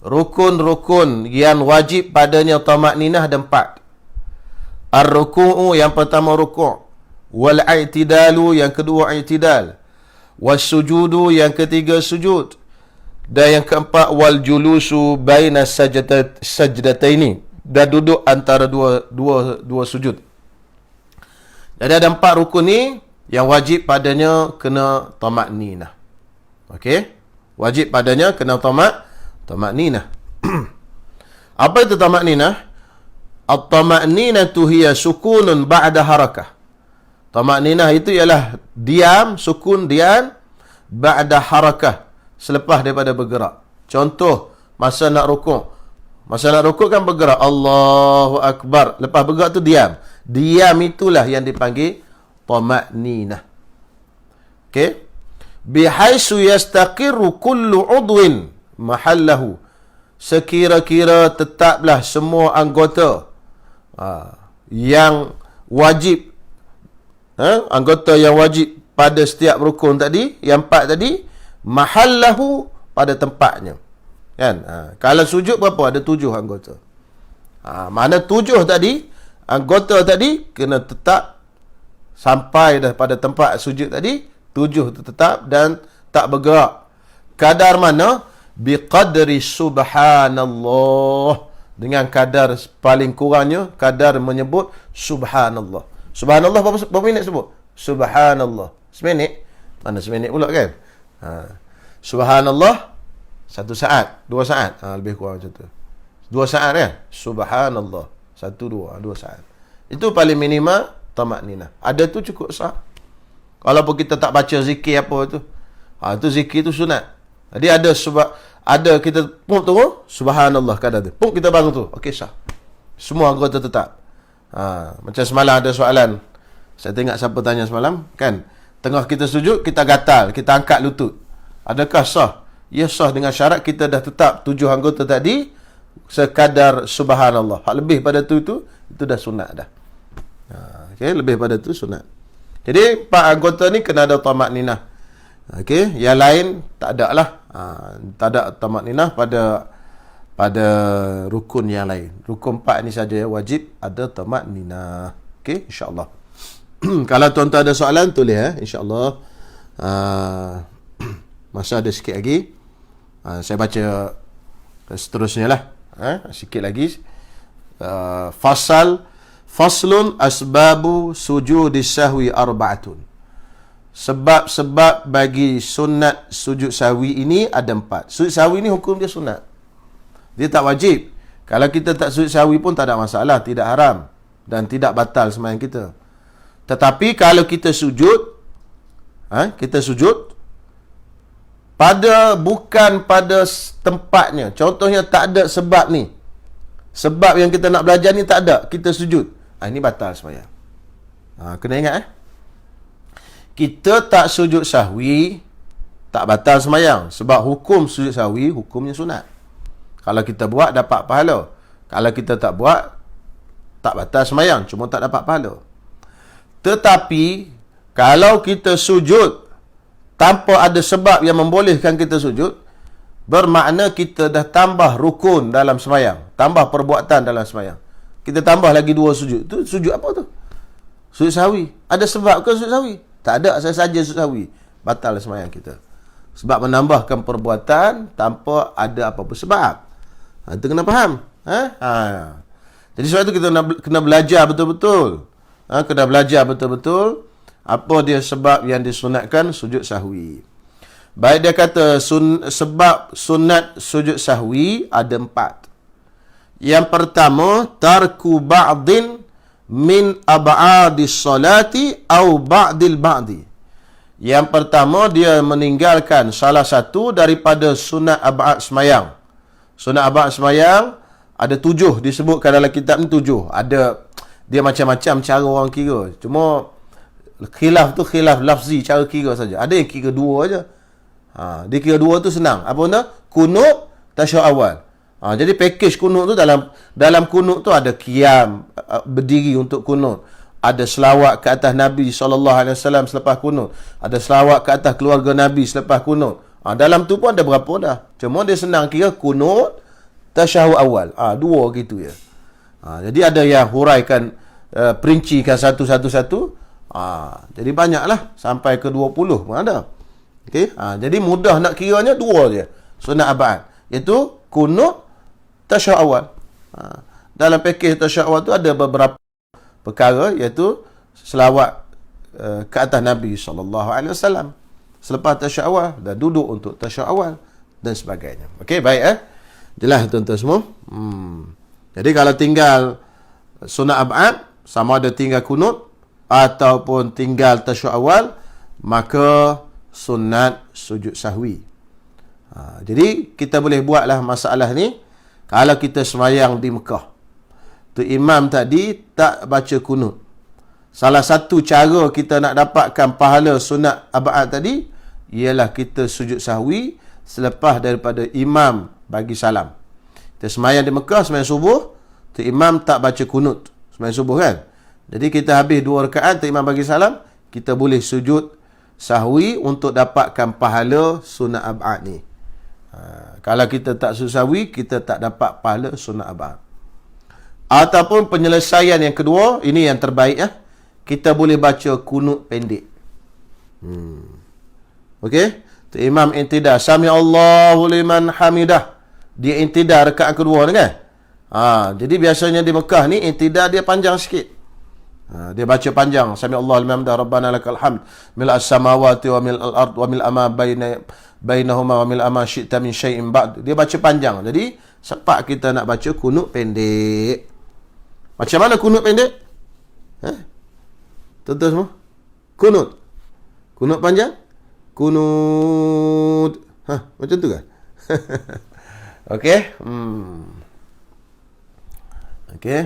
Rukun-rukun yang wajib padanya tama'ninah ada 4. Ar-ruku'u, yang pertama rukuk. Wal-i'tidalu, yang kedua i'tidal. Was-sujudu, yang ketiga sujud. Dan yang keempat, wal-julusu baina sajdataini, dan duduk antara dua sujud. Jadi ada 4 rukun ni yang wajib padanya kena tamakninah. Okey? Wajib padanya kena tamakninah. Apa itu tamakninah? At-tamakninatu hiya sukunun ba'da harakah. Tamakninah itu ialah diam, sukun diam ba'da harakah, selepas daripada bergerak. Contoh, masa nak rukuk. Masa nak rukuk kan bergerak. Allahu Akbar. Lepas bergerak tu diam. Diam itulah yang dipanggil tamakninah. Okey? Bihaisu yastaqirru kullu udwin mahallahu. Sekira-kira tetaplah semua anggota yang wajib, anggota yang wajib pada setiap rukun tadi, yang 4 tadi, mahallahu, pada tempatnya. Kan? Kalau sujud berapa? Ada 7 anggota. Mana 7 tadi, anggota tadi kena tetap sampai dah pada tempat sujud tadi, 7 tu tetap dan tak bergerak. Kadar mana? Biqadri subhanallah. Dengan kadar paling kurangnya, kadar menyebut subhanallah. Subhanallah berapa minit sebut? Subhanallah. Seminit? Mana seminit pula kan? Subhanallah 1 saat, 2 saat. Lebih kurang macam tu. 2 saat kan? Subhanallah. 1, 2 saat. Itu paling minima tamakninah. Ada tu cukup sah. Walaupun kita tak baca zikir apa tu. Itu zikir tu sunat. Jadi ada kita pun turun subhanallah kadar tu. Pun kita bangun tu. Okey sah. Semua anggota tetap. Macam semalam ada soalan. Saya tengok siapa tanya semalam kan. Tengah kita sujud, kita gatal, kita angkat lutut. Adakah sah? Ya sah dengan syarat kita dah tetap 7 anggota tadi sekadar subhanallah. Hak lebih pada tu itu dah sunat dah. Okey, lebih pada tu sunat. Jadi 4 anggota ni kena ada tamakninah. Okey, yang lain tak ada lah. Tak ada tamakninah pada rukun yang lain. Rukun 4 ni saja wajib ada tamakninah. Okey, insya-Allah. Kalau tuan-tuan ada soalan tulis insya-Allah. Masa ada sikit lagi. Saya baca seterusnya lah. Sikit lagi. Faslun asbabu sujudis sahwi arba'atun. Sebab-sebab bagi sunat sujud sahwi ini ada 4. Sujud sahwi ini hukum dia sunat. Dia tak wajib. Kalau kita tak sujud sahwi pun tak ada masalah, tidak haram dan tidak batal sembahyang kita. Tetapi kalau kita sujud, bukan pada tempatnya. Contohnya tak ada sebab ni. Sebab yang kita nak belajar ni tak ada, kita sujud. Ini batal sembahyang. Kena ingat kita tak sujud sahwi tak batal sembahyang, sebab hukum sujud sahwi hukumnya sunat. Kalau kita buat dapat pahala. Kalau kita tak buat tak batal sembahyang, cuma tak dapat pahala. Tetapi kalau kita sujud tanpa ada sebab yang membolehkan kita sujud, bermakna kita dah tambah rukun dalam sembahyang, tambah perbuatan dalam sembahyang. Kita tambah lagi 2 sujud. Tu sujud apa tu? Sujud sahwi. Ada sebab ke sujud sahwi? Tak ada, saja sujud sahwi. Batal sembahyang kita. Sebab menambahkan perbuatan tanpa ada apa-apa sebab. Itu kena faham. Jadi sebab itu kita kena belajar betul-betul. Kena belajar betul-betul apa dia sebab yang disunatkan sujud sahwi. Baik, dia kata sebab sunat sujud sahwi ada 4. Yang pertama, tarku ba'din min ab'adis salati au ba'dil ba'di. Yang pertama, dia meninggalkan salah satu daripada sunat ab'ad semayang. Sunat ab'ad semayang ada 7 disebutkan dalam kitab ni 7. Ada dia macam-macam cara orang kira. Cuma khilaf tu khilaf lafzi, cara kira saja. Ada yang kira 2 aja. Dia kira 2 tu senang. Apa benda? Kunut, tasyahud awal. Jadi package kunut tu dalam kunut tu ada qiyam, berdiri untuk kunut. Ada selawat ke atas Nabi SAW selepas kunut. Ada selawat ke atas keluarga Nabi selepas kunut. Dalam tu pun ada berapa dah. Cuma dia senang kira kunut, tasyahud awal. 2 gitu ya. Jadi ada yang huraikan, perincikan satu-satu. Jadi banyaklah. Sampai ke 20 pun ada. Okay? Jadi mudah nak kiranya 2 je. Sunat abad. Iaitu kunut, tasyahud awal. Dalam package tasyahud awal tu ada beberapa perkara, iaitu selawat ke atas Nabi SAW. Selepas tasyahud awal dan duduk untuk tasyahud awal dan sebagainya. Okey, baik jelas tuan-tuan semua. Jadi kalau tinggal sunat ab'ad, sama ada tinggal kunut ataupun tinggal tasyahud awal, maka sunat sujud sahwi. Jadi kita boleh buatlah masalah ni kalau kita semayang di Mekah. Tu imam tadi tak baca kunut. Salah satu cara kita nak dapatkan pahala sunat ab'ad tadi ialah kita sujud sahwi selepas daripada imam bagi salam. Kita semayang di Mekah, semayang subuh, tu imam tak baca kunut semayang subuh kan. Jadi kita habis 2 rakaat, tu imam bagi salam, kita boleh sujud sahwi untuk dapatkan pahala sunat ab'ad ni. Kalau kita tak sujud sahwi, kita tak dapat pahala sunat ab'ad. Ataupun penyelesaian yang kedua, ini yang terbaik kita boleh baca kunut pendek. Okey, tu imam intidar, sami Allahu liman hamidah. Dia intidar rakaat kedua ni kan. Jadi biasanya di Mekah ni intidar dia panjang sikit. Dia baca panjang, sami Allahu liman hamidah, rabbana lakal hamd mil as-samawati wa mil al-ard wa mil ma bainahuma wa mil ma syi'ta min syai'in ba'd. Dia baca panjang. Jadi sempat kita nak baca kunut pendek. Macam mana kunut pendek? Tuan-tuan semua? Kunut panjang? Kunut. Macam tu kan? Okey. Okey.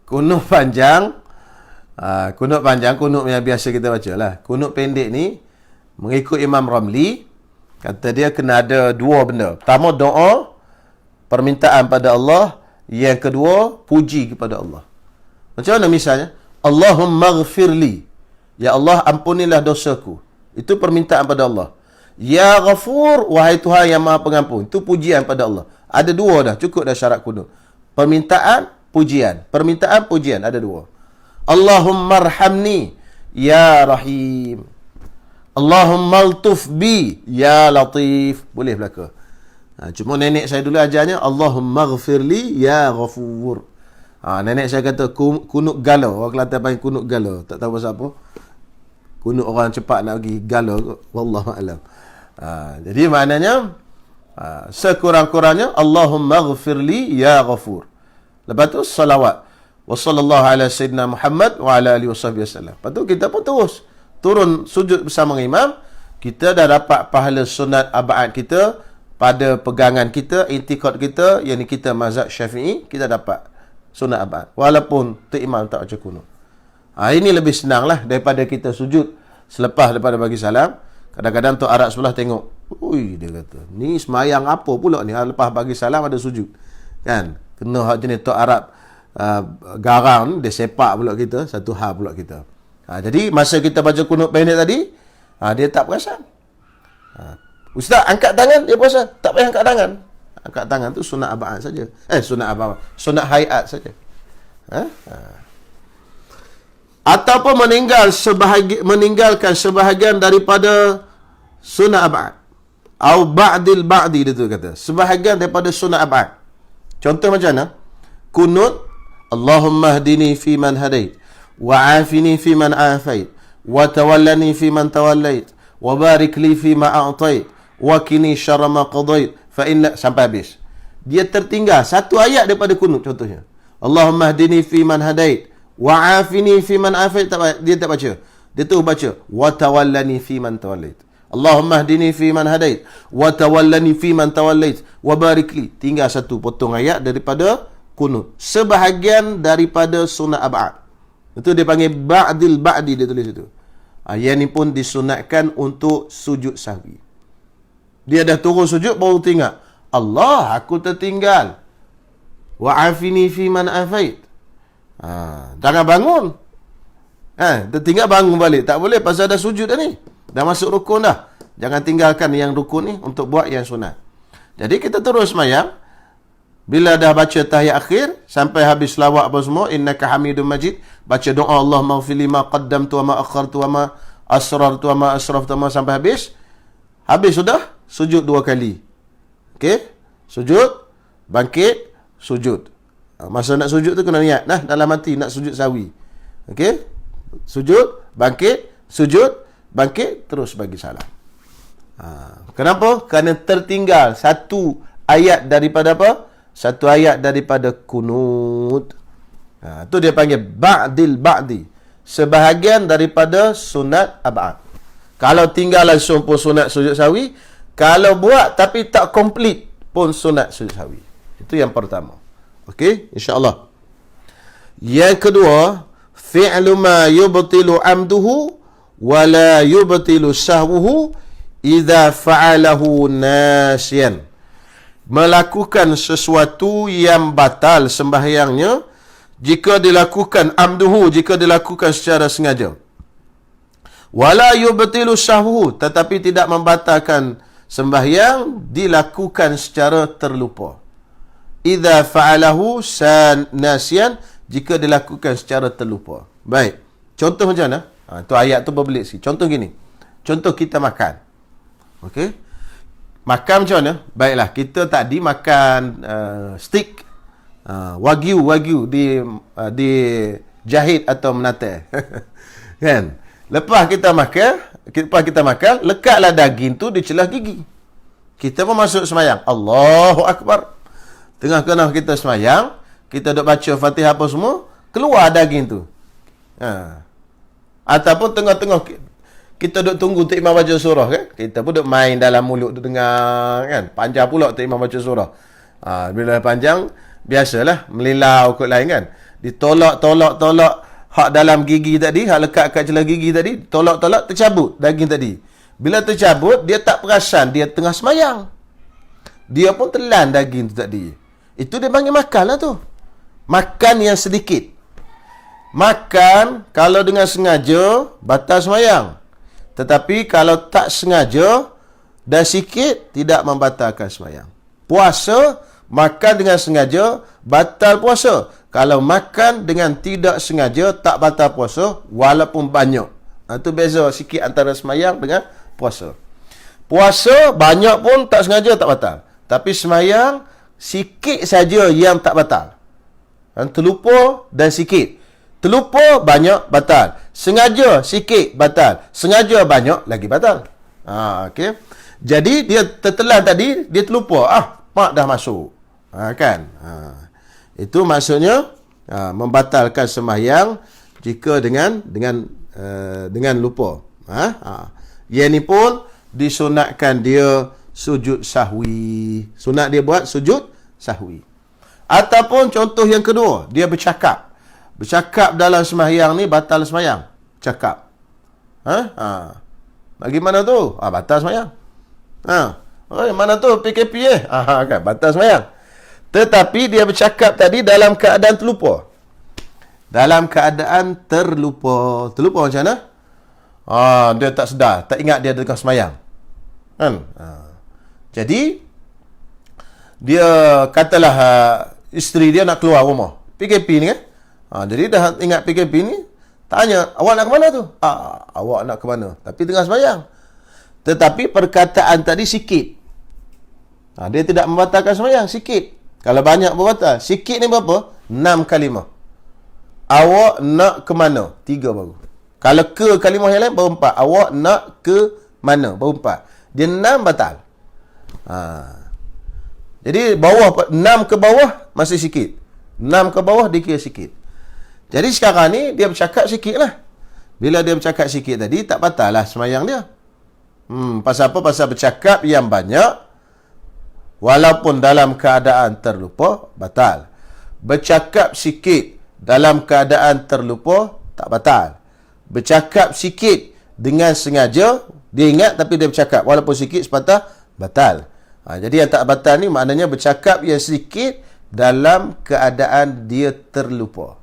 Kunut panjang. Kunut yang biasa kita baca lah. Kunut pendek ni, mengikut Imam Ramli, kata dia kena ada 2 benda. Pertama, doa, permintaan pada Allah. Yang kedua, puji kepada Allah. Macam mana misalnya? Allahumma ghafirli. Ya Allah, ampunilah dosaku. Itu permintaan pada Allah. Ya Ghafur, wahai Tuhan yang Maha Pengampun. Itu pujian pada Allah. Ada 2 dah, cukup dah syarat kunut. Permintaan, pujian. Permintaan, pujian, ada 2. Allahumma arhamni, ya Rahim. Allahumma altuf bi, ya Latif. Boleh belaka. Cuma nenek saya dulu ajarnya, Allahumma ghafirli, ya Ghafur. Nenek saya kata kunut galau. Orang Kelantan panggil kunut galau. Tak tahu pasal apa. Kunut orang cepat nak pergi galau. Wallahualam. Jadi maknanya sekurang-kurangnya Allahumma ghafirli ya Ghafur. Lepas tu salawat. Wa sallallahu ala sayyidina Muhammad wa ala alihi wasallam. Lepas tu kita pun terus turun sujud bersama imam. Kita dah dapat pahala sunat ab'ad kita pada pegangan kita, i'tiqad kita, yang kita mazhab Syafi'i, kita dapat sunat ab'ad walaupun tu imam tak baca kunut. Ini lebih senang lah daripada kita sujud selepas daripada bagi salam. Kadang-kadang tu Arab sebelah tengok, ui, dia kata, ni semayang apa pula ni, lepas bagi salam ada sujud kan. Kena hak jenis tu Arab garang, dia sepak pula kita, satu hal pula kita. Jadi masa kita baca kunut pendek tadi, dia tak perasan. Ustaz angkat tangan, dia perasan. Tak payah angkat tangan. Angkat tangan tu sunat ab'ad saja. Sunat hayat saja. Ataupun meninggalkan sebahagian daripada sunat ab'ad. Au ba'dil ba'di, dia tu kata. Sebahagian daripada sunat ab'ad. Contoh macam mana? Kunut, Allahumma hdini fi man hadait, wa afini fi man afait, wa tawallani fi man tawallait, wa barik li fi ma a'tait, wa kini syarra ma qadait, fa inna, sampai habis. Dia tertinggal satu ayat daripada kunut contohnya. Allahumma hdini fi man hadait, wa afini fi man afait, dia tak baca. Dia tu baca wa tawallani fi man tawallait. Allahumma hdini fi man hadait, wa tawallani fi man tawallait, wa barik li. Tinggal satu potong ayat daripada kunut. Sebahagian daripada sunat ab'ad. Itu dia panggil ba'dil ba'di, dia tulis itu. Yang ni pun disunatkan untuk sujud sahwi. Dia dah turun sujud baru tengok, Allah, aku tertinggal. Wa afini fi man afait. Jangan bangun. Tertinggal bangun balik. Tak boleh pasal dah sujud dah ni. Dah masuk rukun dah. Jangan tinggalkan yang rukun ni untuk buat yang sunat. Jadi kita terus semayang. Bila dah baca tahiyat akhir sampai habis selawat apa semua, innaka hamidum majid, baca doa Allahumma ighfirli ma qaddamtu wa ma akhartu wa ma asrartu wa ma asraftu wa ma, sampai habis. Habis sudah, sujud 2 kali. Okey? Sujud, bangkit, sujud. Masa nak sujud tu kena niat dalam hati nak sujud sahwi. Okey? Sujud, bangkit, sujud, bangkit, terus bagi salam. Kenapa? Kerana tertinggal satu ayat daripada apa? Satu ayat daripada kunut. Itu dia panggil ba'di. Sebahagian daripada sunat ab'ad. Kalau tinggal langsung pun sunat sujud sahwi. Kalau buat tapi tak komplit pun sunat sujud sahwi. Itu yang pertama. Okey, insya-Allah. Yang kedua, fi'lu ma yubtilu amduhu wa la yubtilu sahwuhu idza fa'alahu nasyan. Melakukan sesuatu yang batal sembahyangnya jika dilakukan amduhu, jika dilakukan secara sengaja. Wala yubtilu sahwuhu, tetapi tidak membatalkan sembahyang dilakukan secara terlupa. Idza fa'alahu nasyan, jika dilakukan secara terlupa. Baik. Contoh macam mana? Tu ayat tu berbelit sikit. Contoh gini. Contoh kita makan. Okey. Makan macam mana? Baiklah, kita tadi makan steak wagyu di jahit atau menata. Kan? Lepas kita makan, lekatlah daging tu di celah gigi. Kita pun masuk semayang. Allahu Akbar. Tengah-tengah kita semayang, kita duk baca Fatihah apa semua, keluar daging tu. Ataupun tengah-tengah kita duk tunggu Tok Imam baca surah kan. Kita pun duk main dalam mulut, duk dengar kan. Panjang pula Tok Imam baca surah. Bila panjang, biasalah melilau kot lain kan. Ditolak hak dalam gigi tadi, hak lekat kat celah gigi tadi, tolak tercabut daging tadi. Bila tercabut, dia tak perasan dia tengah semayang. Dia pun telan daging tu tadi. Itu dia panggil makan lah tu. Makan yang sedikit. Makan kalau dengan sengaja batal semayang. Tetapi kalau tak sengaja dan sikit tidak membatalkan semayang. Puasa, makan dengan sengaja batal puasa. Kalau makan dengan tidak sengaja tak batal puasa walaupun banyak. Itu beza sikit antara semayang dengan puasa. Puasa banyak pun tak sengaja tak batal. Tapi semayang sikit saja yang tak batal. Terlupa dan sikit. Terlupa banyak batal. Sengaja sikit batal. Sengaja banyak lagi batal. Okey. Jadi dia tertelan tadi, dia terlupa. Mak dah masuk. Kan? Itu maksudnya membatalkan sembahyang jika dengan lupa. Yang ni pun disunatkan dia sujud sahwi. Sunat dia buat sujud sahwi. Ataupun contoh yang kedua, dia bercakap. Bercakap dalam sembahyang ni batal sembahyang. Cakap. Bagaimana tu? Batal sembahyang. Mana tu PKP kan batal sembahyang. Tetapi dia bercakap tadi dalam keadaan terlupa. Dalam keadaan terlupa. Terlupa macam mana? Dia tak sedar, tak ingat dia tengah sembahyang. Kan? Jadi dia katalah isteri dia nak keluar rumah. PKP ni kan? Jadi dah ingat PKP ni, tanya, awak nak ke mana tu? Awak nak ke mana? Tapi tengah sembahyang. Tetapi perkataan tadi sikit. Dia tidak membatalkan sembahyang, sikit. Kalau banyak berbatal. Sikit ni berapa? 6 kalimah. Awak nak ke mana? 3 baru. Kalau ke kalimah yang lain, baru 4. Awak nak ke mana? Baru 4. Dia 6 batal. Jadi bawah 6 ke bawah masih sikit. 6 ke bawah dikira sikit. Jadi sekarang ni dia bercakap sikit lah. Bila dia bercakap sikit tadi, tak batal lah semayang dia. Pasal apa? Pasal bercakap yang banyak, walaupun dalam keadaan terlupa, batal. Bercakap sikit dalam keadaan terlupa, tak batal. Bercakap sikit dengan sengaja, dia ingat tapi dia bercakap, walaupun sikit sepatah, batal. Jadi yang tak batal ni maknanya bercakap yang sikit dalam keadaan dia terlupa.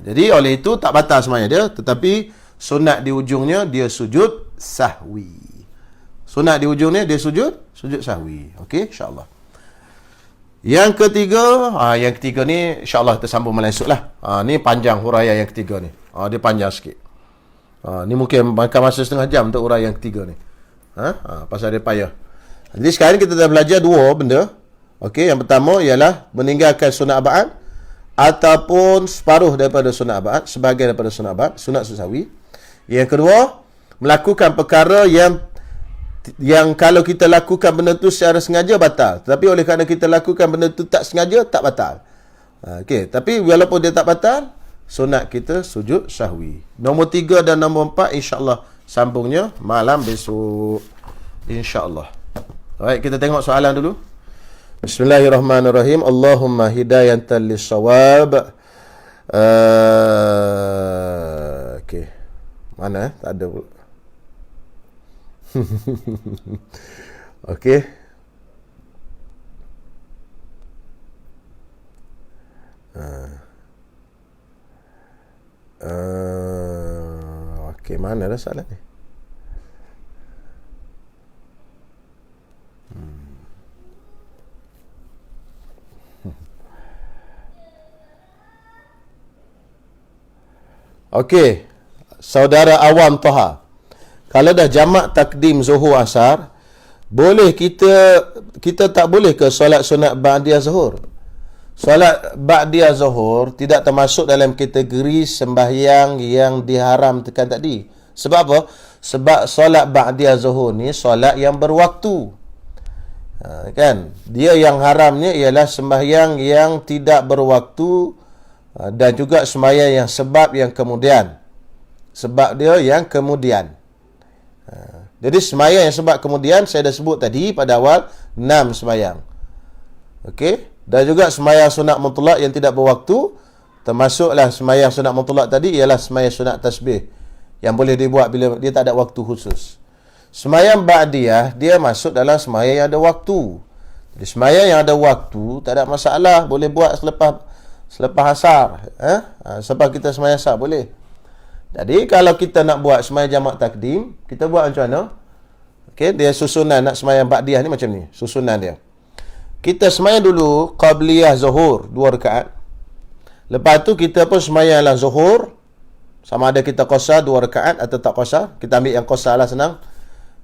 Jadi oleh itu tak batal semuanya dia, tetapi sunat di ujungnya dia sujud sahwi. Sunat di ujungnya dia sujud sahwi. Okey, insya-Allah. Yang ketiga ni insya-Allah kita sambung malam esok lah. Ni panjang huraian yang ketiga ni. Dia panjang sikit. Ni mungkin makan masa setengah jam untuk huraian yang ketiga ni. Pasal dia payah. Jadi sekarang kita dah belajar dua benda. Okey, yang pertama ialah meninggalkan sunat abad ataupun separuh daripada sunat abad, sebahagian daripada sunat abad, sunat sahwi. Yang kedua, melakukan perkara yang kalau kita lakukan benda tu secara sengaja batal. Tapi oleh kerana kita lakukan benda tu tak sengaja, tak batal. Okey, tapi walaupun dia tak batal, sunat kita sujud sahwi. Nombor 3 dan nombor 4 insya-Allah sambungnya malam besok. Insya-Allah. Baik, kita tengok soalan dulu. Bismillahirrahmanirrahim. Allahumma hidayatan lis-shawab. Okey. Mana tak ada pula. Okey. Okey, mana dah soalan ni? Okey, saudara awam Taha. Kalau dah jamak takdim zuhur asar, boleh kita tak boleh ke solat sunat ba'diyah zuhur? Solat ba'diyah zuhur tidak termasuk dalam kategori sembahyang yang diharamkan tadi. Sebab apa? Sebab solat ba'diyah zuhur ni solat yang berwaktu. Kan? Dia yang haramnya ialah sembahyang yang tidak berwaktu dan juga sembahyang yang sebab yang kemudian. Sebab dia yang kemudian. Jadi sembahyang yang sebab kemudian saya dah sebut tadi pada awal 6 sembahyang. Okey, dan juga sembahyang sunat mutlak yang tidak berwaktu, termasuklah sembahyang sunat mutlak tadi ialah sembahyang sunat tasbih yang boleh dibuat bila dia tak ada waktu khusus. Sembahyang ba'diyah dia masuk dalam sembahyang yang ada waktu. Jadi sembahyang yang ada waktu tak ada masalah, boleh buat selepas asar, sebab kita sembahyang asar boleh. Jadi kalau kita nak buat sembahyang jamak takdim, kita buat macam mana? Okey, dia susunan nak sembahyang ba'diyah ni macam ni, susunan dia. Kita sembahyang dulu qabliyah zuhur 2 rakaat. Lepas tu kita pun sembahyanglah zuhur, sama ada kita qasar 2 rakaat atau tak qasar. Kita ambil yang qasar lah, senang.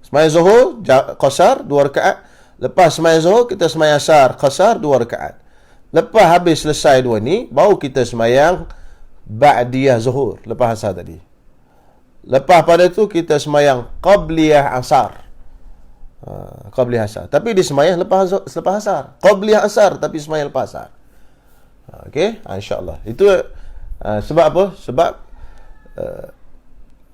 Sembahyang zuhur qasar 2 rakaat. Lepas sembahyang zuhur kita sembahyang asar qasar 2 rakaat. Lepas habis selesai dua ni, baru kita sembahyang ba'diyah zuhur lepas asar tadi. Lepas pada tu kita sembahyang qabliyah asar. Qabliyah asar. Tapi dia sembahyang lepas asar. Qabliyah asar tapi sembahyang lepas asar. Okey, insya-Allah. Itu sebab apa? Sebab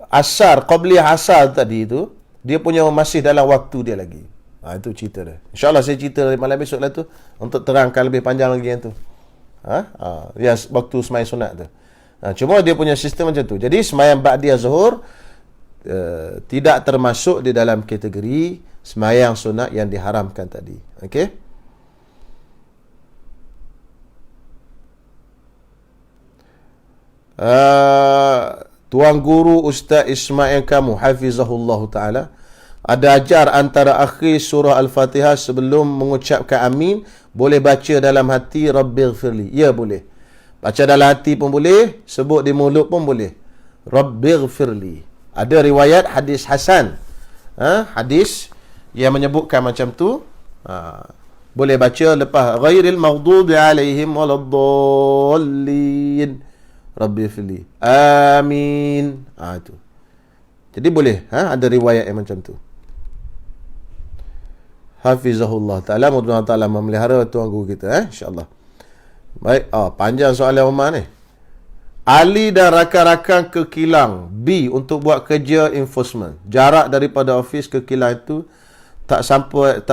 asar, qabliyah asar tadi tu dia punya masih dalam waktu dia lagi. Itu cerita dia. InsyaAllah saya cerita malam besok lah tu untuk terangkan lebih panjang lagi yang tu. Yang waktu sembahyang sunat tu. Cuma dia punya sistem macam tu. Jadi sembahyang ba'diyah zuhur tidak termasuk di dalam kategori sembahyang sunat yang diharamkan tadi. Okey? Tuan guru Ustaz Ismail kamu hafizahullah taala ada ajar antara akhir surah Al-Fatihah sebelum mengucapkan amin, boleh baca dalam hati Rabbighfirli. Ya, boleh. Baca dalam hati pun boleh, sebut di mulut pun boleh. Rabbighfirli. Ada riwayat hadis hasan. Hadis yang menyebutkan macam tu. Boleh baca lepas ghairil maghdubi alaihim waladdallin. Rabbighfirli. Amin. Itu. Jadi boleh, ada riwayat yang macam tu. Hafizahullah ta'ala, mudah-mudahan ta'ala memelihara tuan guru kita, insya-Allah. Baik, panjang soalan Umar ni. Ali dan rakan-rakan ke kilang B untuk buat kerja enforcement. Jarak daripada ofis ke kilang itu tak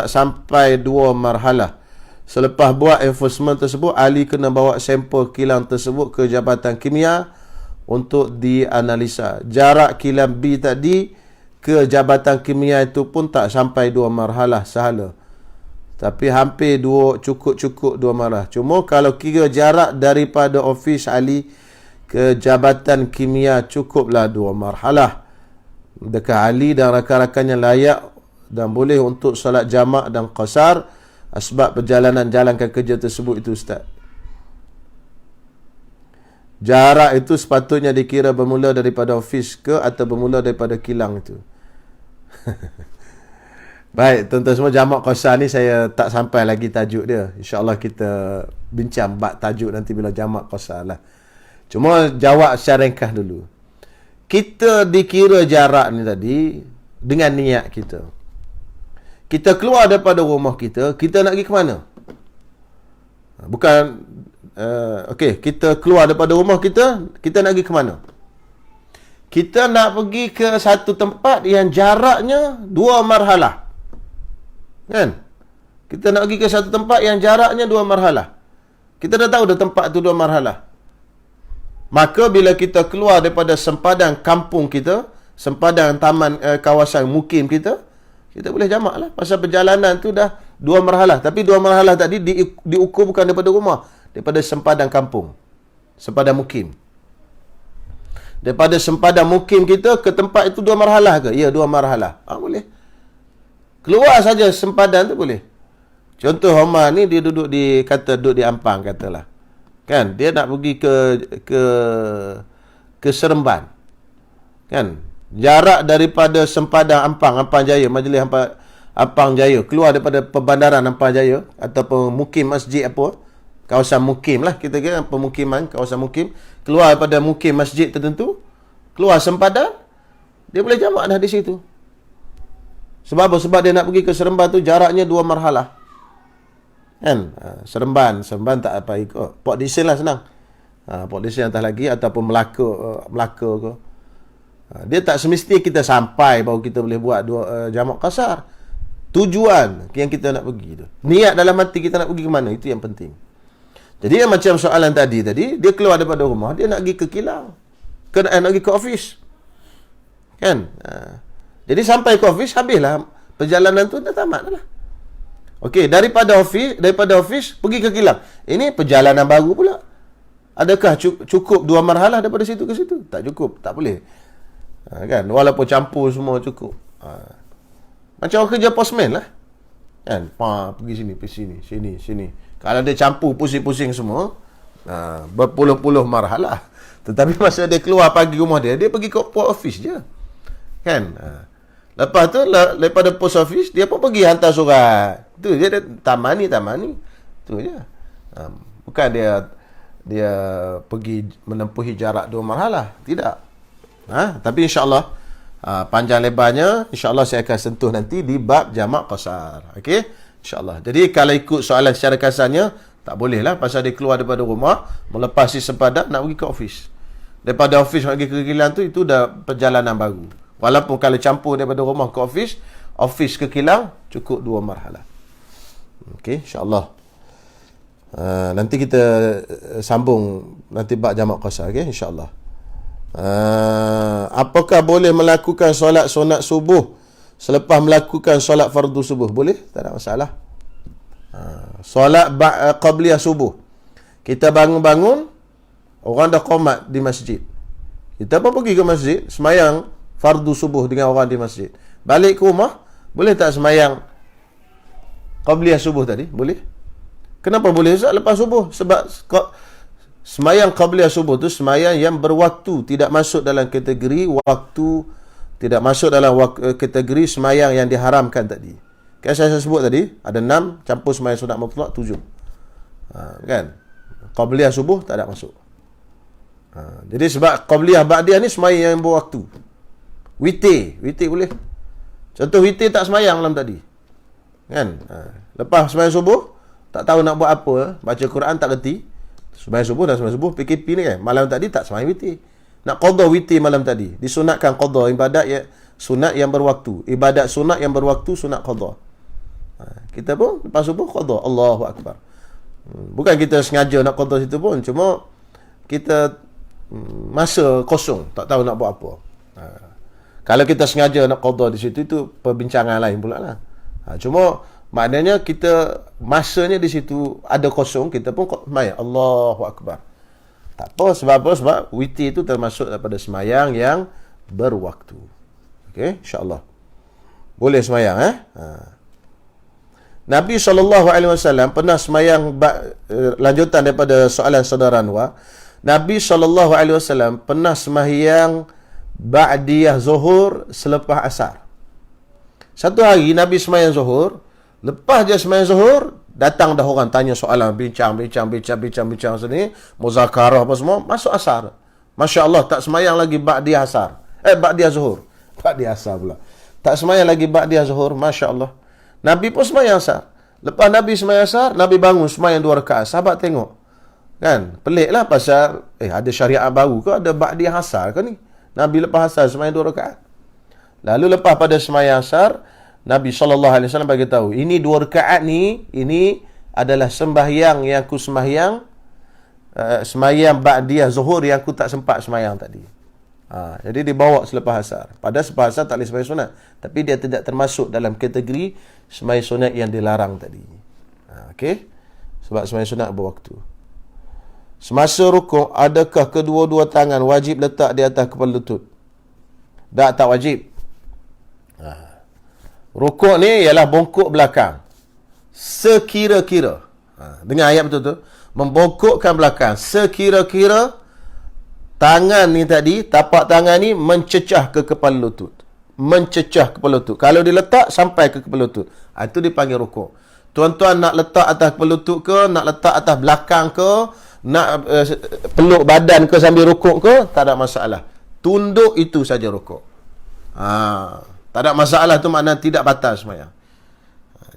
sampai 2 marhalah. Selepas buat enforcement tersebut, Ali kena bawa sampel kilang tersebut ke Jabatan Kimia untuk dianalisa. Jarak kilang B tadi ke Jabatan Kimia itu pun tak sampai 2 marhalah sahala. Tapi hampir cukup 2 marhalah. Cuma kalau kira jarak daripada ofis Ali ke Jabatan Kimia cukuplah 2 marhalah. Dekat Ali dan rakan-rakannya layak dan boleh untuk solat jamak dan qasar sebab perjalanan jalankan kerja tersebut itu, Ustaz. Jarak itu sepatutnya dikira bermula daripada ofis ke atau bermula daripada kilang itu. Baik, tuan-tuan semua, jamak qasar ni saya tak sampai lagi tajuk dia. InsyaAllah kita bincang bab tajuk nanti bila jamak qasar lah. Cuma jawab secara ringkas dulu. kita dikira jarak ni tadi dengan niat kita. Kita keluar daripada rumah kita nak pergi ke mana? Bukan okey, kita keluar daripada rumah kita nak pergi ke mana? Kita nak pergi ke satu tempat yang jaraknya 2 marhalah. Kan? Kita nak pergi ke satu tempat yang jaraknya 2 marhalah. Kita dah tahu dah tempat tu 2 marhalah. Maka bila kita keluar daripada sempadan kampung kita, sempadan taman kawasan mukim kita boleh jamak lah. Pasal perjalanan tu dah 2 marhalah. Tapi 2 marhalah tadi diukur bukan daripada rumah, daripada sempadan kampung, sempadan mukim. Daripada sempadan mukim kita ke tempat itu 2 marhalah ke? Ya, 2 marhalah. Boleh. Keluar saja sempadan tu boleh. Contoh Omar ni dia duduk di Ampang katalah. Kan? Dia nak pergi ke Seremban. Kan? Jarak daripada sempadan Ampang Jaya, Majlis Ampang Jaya, keluar daripada perbandaran Ampang Jaya ataupun mukim masjid apa, kawasan mukim lah kita kira, pemukiman kawasan mukim, keluar daripada mukim masjid tertentu, keluar sempadan, dia boleh jamak dah di situ. Sebab apa? Sebab dia nak pergi ke Seremban tu jaraknya 2 marhalah. Kan? Seremban tak apa ikut. Port Dickson lah senang. Port Dickson atas lagi ataupun Melaka ke. Dia tak semestinya kita sampai baru kita boleh buat jamak qasar. Tujuan yang kita nak pergi tu. Niat dalam hati kita nak pergi ke mana, itu yang penting. Jadi macam soalan tadi, dia keluar daripada rumah, dia nak pergi ke kilang. Nak pergi ke office. Kan? Jadi sampai ke office, habislah. Perjalanan tu dah tamat lah. Okey, daripada office pergi ke kilang. Ini perjalanan baru pula. Adakah cukup 2 marhalah daripada situ ke situ? Tak cukup, tak boleh. Kan? Walaupun campur semua cukup. Macam orang kerja postman lah. Kan? Pergi sini. Kalau dia campur pusing-pusing semua, berpuluh-puluh marhalah. Tetapi masa dia keluar pagi rumah dia pergi ke post office je. Kan? Lepas tu, daripada post office, dia pun pergi hantar surat. Tu je, dia tamani. Tu je. Bukan dia pergi menempuhi jarak 2 marhalah. Tidak. Tapi insyaAllah, panjang lebarnya, insyaAllah saya akan sentuh nanti di bab jamak qasar. Okey? InsyaAllah. Jadi kalau ikut soalan secara kasarnya, tak boleh lah. Pasal dia keluar daripada rumah, melepasi sempadan, nak pergi ke office. Daripada office nak pergi ke kilang tu, itu dah perjalanan baru. Walaupun kalau campur daripada rumah ke office ke kilang, cukup 2 marhalah. Okey, insyaAllah. Nanti kita sambung nanti bab jamak qasar. Okey, insyaAllah. Apakah boleh melakukan solat sunat subuh selepas melakukan solat fardu subuh? Boleh, tak ada masalah. Solat qabliyah subuh, kita bangun-bangun, orang dah qomat di masjid, kita pun pergi ke masjid, semayang fardu subuh dengan orang di masjid. Balik ke rumah, boleh tak semayang qabliyah subuh tadi? Boleh. Kenapa boleh? Lepas subuh. Sebab semayang qabliyah subuh tu semayang yang berwaktu, tidak masuk dalam kategori waktu, tidak masuk dalam kategori semayang yang diharamkan tadi. Kan saya sebut tadi, ada 6, campur semayang sunat mutlak 7. Kan? Qabliyah subuh tak ada masuk. Jadi sebab qabliyah ba'diyah ni semayang yang berwaktu. Witir boleh. Contoh witir tak semayang malam tadi. Kan? Lepas semayang subuh, tak tahu nak buat apa, baca Quran tak kerti. Semayang subuh, PKP ni kan, malam tadi tak semayang witir. Nak qada witir malam tadi, disunatkan qada ibadat sunat yang berwaktu. Ibadat sunat yang berwaktu sunat qada. Kita pun lepas subuh qada, Allahu akbar. Bukan kita sengaja nak qada situ pun, cuma kita masa kosong, tak tahu nak buat apa. Kalau kita sengaja nak qada di situ, itu perbincangan lain pula lah. Cuma maknanya kita masanya di situ ada kosong, kita pun semayang Allahu akbar. Tak apa, sebab apa? Sebab witir itu termasuk daripada semayang yang berwaktu. Okey, insya-Allah. Boleh semayang Nabi SAW pernah semayang, lanjutan daripada soalan saudara Anwar. Nabi SAW pernah semayang ba'diyah zuhur selepas asar. Satu hari Nabi semayang zuhur, lepas dia semayang zuhur, datang dah orang tanya soalan, bincang sini, muzakarah apa semua, masuk asar. Masya Allah, tak semayang lagi ba'diyah asar. Ba'diyah zuhur. Ba'diyah asar pula. Tak semayang lagi ba'diyah zuhur, Masya Allah. Nabi pun semayang asar. Lepas Nabi semayang asar, Nabi bangun semayang 2 rakaat. Sahabat tengok. Kan? Pelik lah pasal, ada syariat baru ke? Ada ba'diyah asar ke ni? Nabi lepas asar semayang 2 rakaat. Lalu lepas pada semayang asar, Nabi SAW bagi tahu, ini 2 rakaat ni, ini adalah sembahyang yang aku sembahyang, semayang ba'diyah zuhur yang aku tak sempat semayang tadi. Jadi dibawa selepas asar. Padahal selepas asar tak boleh sembahyang sunat, tapi dia tidak termasuk dalam kategori sembahyang sunat yang dilarang tadi. Okey? Sebab sembahyang sunat berwaktu. Semasa rukuk, adakah kedua-dua tangan wajib letak di atas kepala lutut? Tak wajib. Rukuk ni ialah bongkok belakang. Sekira-kira. Dengar ayat betul tu. Membongkokkan belakang. Sekira-kira tangan ni tadi, tapak tangan ni mencecah ke kepala lutut. Mencecah kepala lutut. Kalau diletak sampai ke kepala lutut. Itu dipanggil rukuk. Tuan-tuan nak letak atas kepala lutut ke, nak letak atas belakang ke, nak peluk badan ke sambil rukuk ke, tak ada masalah. Tunduk itu saja rukuk. Tak ada masalah, tu makna tidak batal semayang.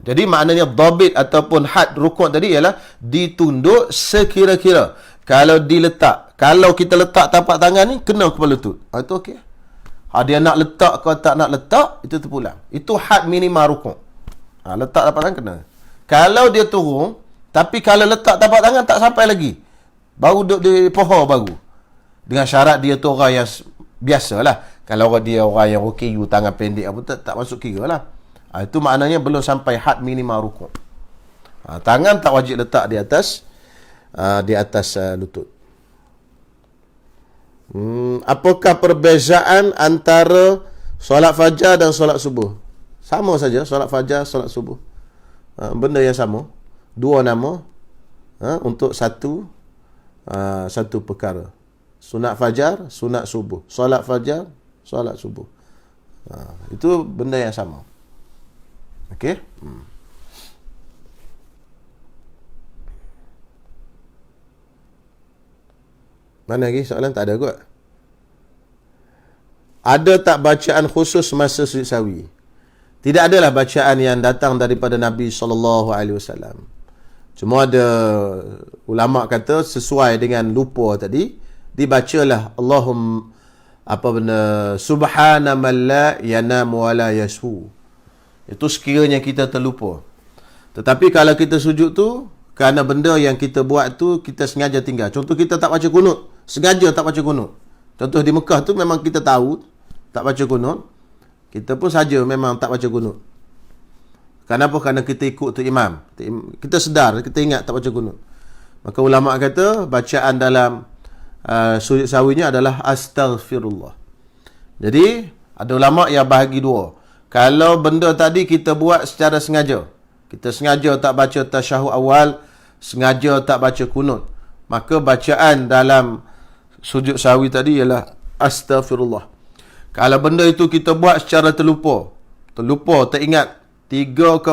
Jadi maknanya dhabit ataupun had rukuk tadi ialah ditunduk sekira-kira. Kalau diletak, kalau kita letak tapak tangan ni kena kepala lutut. Itu okey. Dia nak letak ke tak nak letak, itu terpulang. Itu had minima rukuk. Letak tapak tangan kena. Kalau dia turun, tapi kalau letak tapak tangan tak sampai lagi, baru duduk di pohon baru. Dengan syarat dia tu orang yang biasalah. Kalau dia orang yang OKU, tangan pendek apa tak masuk kira lah. Itu maknanya belum sampai had minima rukuk. Tangan tak wajib letak di atas lutut. Apakah perbezaan antara solat fajar dan solat subuh? Sama saja, solat fajar, solat subuh. Benda yang sama. 2 nama untuk satu perkara. Sunat fajar, sunat subuh. Solat fajar, solat subuh. Itu benda yang sama. Okey? Mana lagi soalan? Tak ada kot. Ada tak bacaan khusus masa sujud sawi? Tidak adalah bacaan yang datang daripada Nabi SAW. Cuma ada ulama kata sesuai dengan lupa tadi, dibacalah subhana man la yanamu wa la yashu. Itu sekiranya kita terlupa. Tetapi kalau kita sujud tu, kerana benda yang kita buat tu kita sengaja tinggal. Contoh kita tak baca kunut, sengaja tak baca kunut. Contoh di Mekah tu memang kita tahu tak baca kunut. Kita pun saja memang tak baca kunut. Kenapa? Kerana kita ikut tu imam. Kita sedar, kita ingat tak baca kunut. Maka ulama kata bacaan dalam sujud sawinya adalah astaghfirullah. Jadi ada ulama yang bahagi 2. Kalau benda tadi kita buat secara sengaja, kita sengaja tak baca tasyahud awal, sengaja tak baca kunut, maka bacaan dalam sujud sahwi tadi ialah astaghfirullah. Kalau benda itu kita buat secara terlupa, teringat 3 ke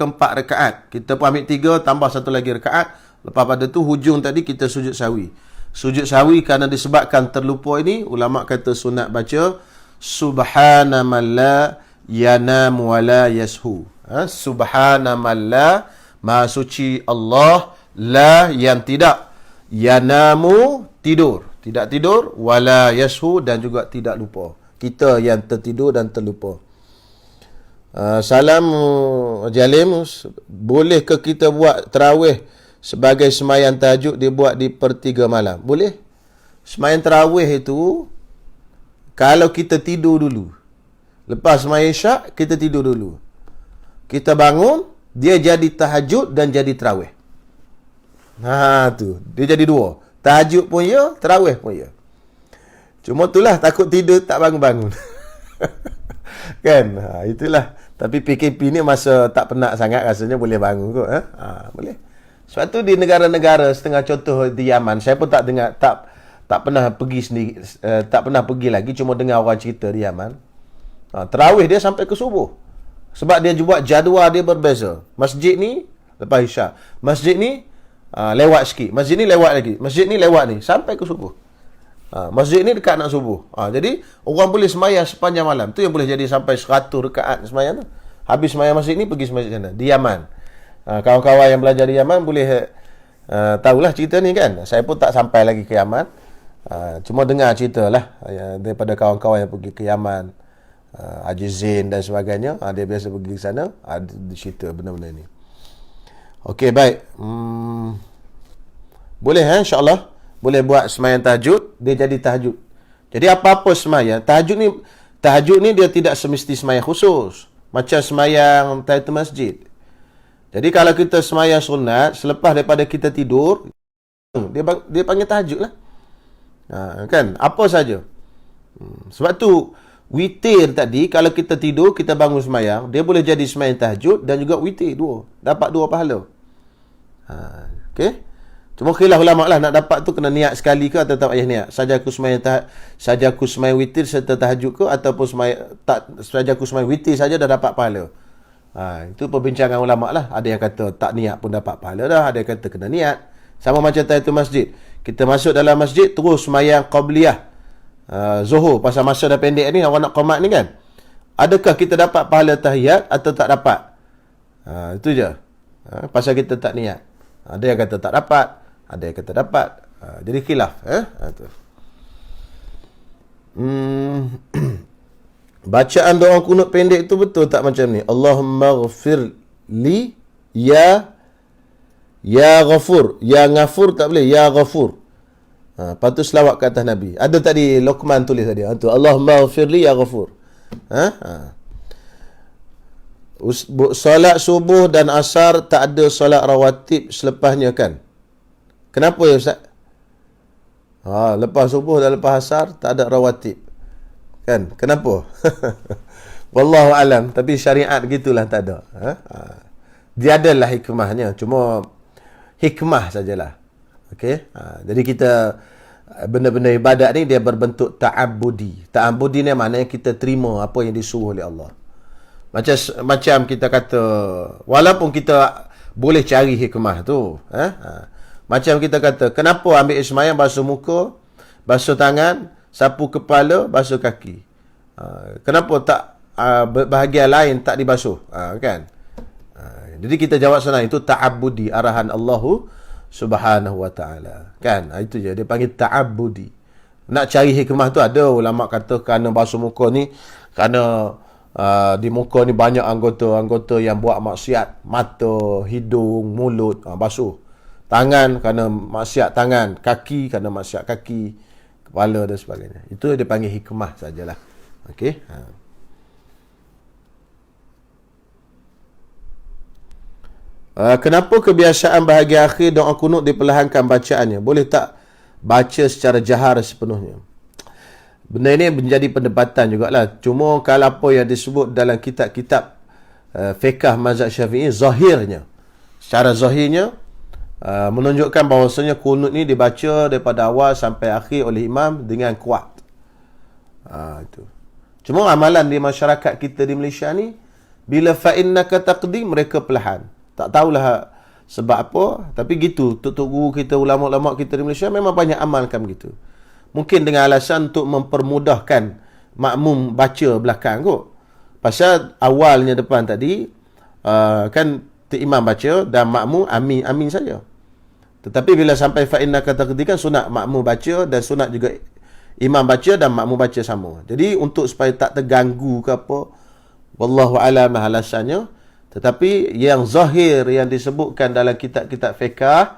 4 rakaat, kita pun ambil 3 tambah 1 lagi rakaat, lepas pada tu hujung tadi kita sujud sahwi. Sujud sahwi kerana disebabkan terlupa ini, ulama kata sunat baca subhana man la yanamu wa la yashu. Subhana man la, maha suci Allah, la yang tidak, yanamu tidur, tidak tidur, wala yashu dan juga tidak lupa. Kita yang tertidur dan terlupa. Salam Jalim, bolehkah kita buat tarawih sebagai semayang tahajud dibuat di pertiga malam? Boleh. Semayang tarawih itu kalau kita tidur dulu, lepas semayang isyak kita tidur dulu, kita bangun, dia jadi tahajud dan jadi tarawih. Tu dia jadi 2. Tahajud pun ya, tarawih pun ya. Cuma itulah takut tidur tak bangun-bangun. Kan? Itulah. Tapi PKP ni masa tak penat sangat rasanya boleh bangun kot. Boleh. Sebab tu di negara-negara setengah contoh di Yaman, saya pun tak dengar, tak pernah pergi sendiri, tak pernah pergi lagi, cuma dengar orang cerita di Yaman. Tarawih dia sampai ke subuh. Sebab dia buat jadual dia berbeza. Masjid ni lepas isyak, masjid ni lewat sikit, masjid ni lewat lagi, masjid ni lewat ni sampai ke subuh. Masjid ni dekat nak subuh. Jadi orang boleh semayang sepanjang malam. Tu yang boleh jadi sampai 100 rakaat semayang tu. Habis semayang masjid ni pergi semayang sana di Yaman. Kawan-kawan yang belajar di Yaman boleh tahulah cerita ni kan. Saya pun tak sampai lagi ke Yaman. Cuma dengar cerita lah daripada kawan-kawan yang pergi ke Yaman, Haji Zain dan sebagainya. Dia biasa pergi ke sana, dia cerita benda-benda ni. Okey, baik. Boleh insyaAllah. Boleh buat semayang tahajud, dia jadi tahajud. Jadi apa-apa semayang, tahajud ni dia tidak semesti semayang khusus. Macam semayang tahiyatul masjid. Jadi kalau kita semayang sunat, selepas daripada kita tidur, dia panggil tahajud lah. Kan? Apa saja. Sebab tu, witir tadi, kalau kita tidur, kita bangun semayang, dia boleh jadi semayang tahajud dan juga witir dua. Dapat dua pahala. Okey? Cuma khilaf ulama lah, nak dapat tu kena niat sekali ke atau tak payah niat. Saja aku semayang witir serta tahajud ke, ataupun saja aku semayang witir saja dah dapat pahala. Itu perbincangan ulama lah. Ada yang kata tak niat pun dapat pahala dah, ada yang kata kena niat. Sama macam tahiyatul masjid. Kita masuk dalam masjid terus semayang qabliyah, Zuhur, pasal masa dah pendek ni, awak nak qomat ni kan. Adakah kita dapat pahala tahiyat atau tak dapat? Itu je. Pasal kita tak niat. Ada yang kata tak dapat, ada yang kata dapat. Jadi khilaf. Tu. Bacaan doa kunut pendek tu betul tak macam ni? Allahumma ghafir li ya ghafur. Ya ghafur tak boleh. Ya ghafur. Lepas tu selawat ke atas Nabi. Ada tadi Luqman tulis tadi. Allahumma ghafir li ya ghafur. Solat subuh dan asar tak ada solat rawatib selepasnya kan? Kenapa ya Ustaz? Lepas subuh dan lepas asar tak ada rawatib. Kan? Kenapa? Wallahu alam, tapi syariat gitulah, tak ada. Dia adalah hikmahnya, cuma hikmah sajalah. Okey? Jadi kita benda-benda ibadat ni dia berbentuk ta'abbudi. Ta'abbudi ni maknanya kita terima apa yang disuruh oleh Allah. Macam kita kata, walaupun kita boleh cari hikmah tu, macam kita kata, kenapa ambil semayang basuh muka, basuh tangan, sapu kepala, basuh kaki? Kenapa tak bahagian lain tak dibasuh? Kan? Jadi kita jawab senang, itu ta'abbudi, arahan Allah Subhanahu wa ta'ala. Kan? Itu je, dia panggil ta'abbudi. Nak cari hikmah tu ada ulama kata kerana basuh muka ni, kerana di muka ni banyak anggota-anggota yang buat maksiat, mata, hidung, mulut, basuh. Tangan kerana maksiat tangan, kaki kerana maksiat kaki, kepala dan sebagainya. Itu dia panggil hikmah sajalah. Okey. Kenapa kebiasaan bahagian akhir doa kunut diperlahankan bacaannya? Boleh tak baca secara jahar sepenuhnya? Benda ini menjadi perdebatan jugalah. Cuma kalau apa yang disebut dalam kitab-kitab fiqh mazhab Syafi'i, zahirnya, secara zahirnya menunjukkan bahawasanya kunut ni dibaca daripada awal sampai akhir oleh imam dengan kuat. Itu. Cuma amalan di masyarakat kita di Malaysia ni, bila fa'innaka taqdi, mereka perlahan. Tak tahulah sebab apa, tapi gitu. Tok guru kita, ulama-ulama kita di Malaysia memang banyak amalkan begitu. Mungkin dengan alasan untuk mempermudahkan makmum baca belakang kot. Pasal awalnya depan tadi, kan imam baca dan makmum amin saja. Tetapi bila sampai fa'innaka taqdi kan sunat makmum baca dan sunat juga imam baca dan makmum baca sama. Jadi untuk supaya tak terganggu ke apa, wallahu a'lam alasannya. Tetapi yang zahir yang disebutkan dalam kitab-kitab fiqh,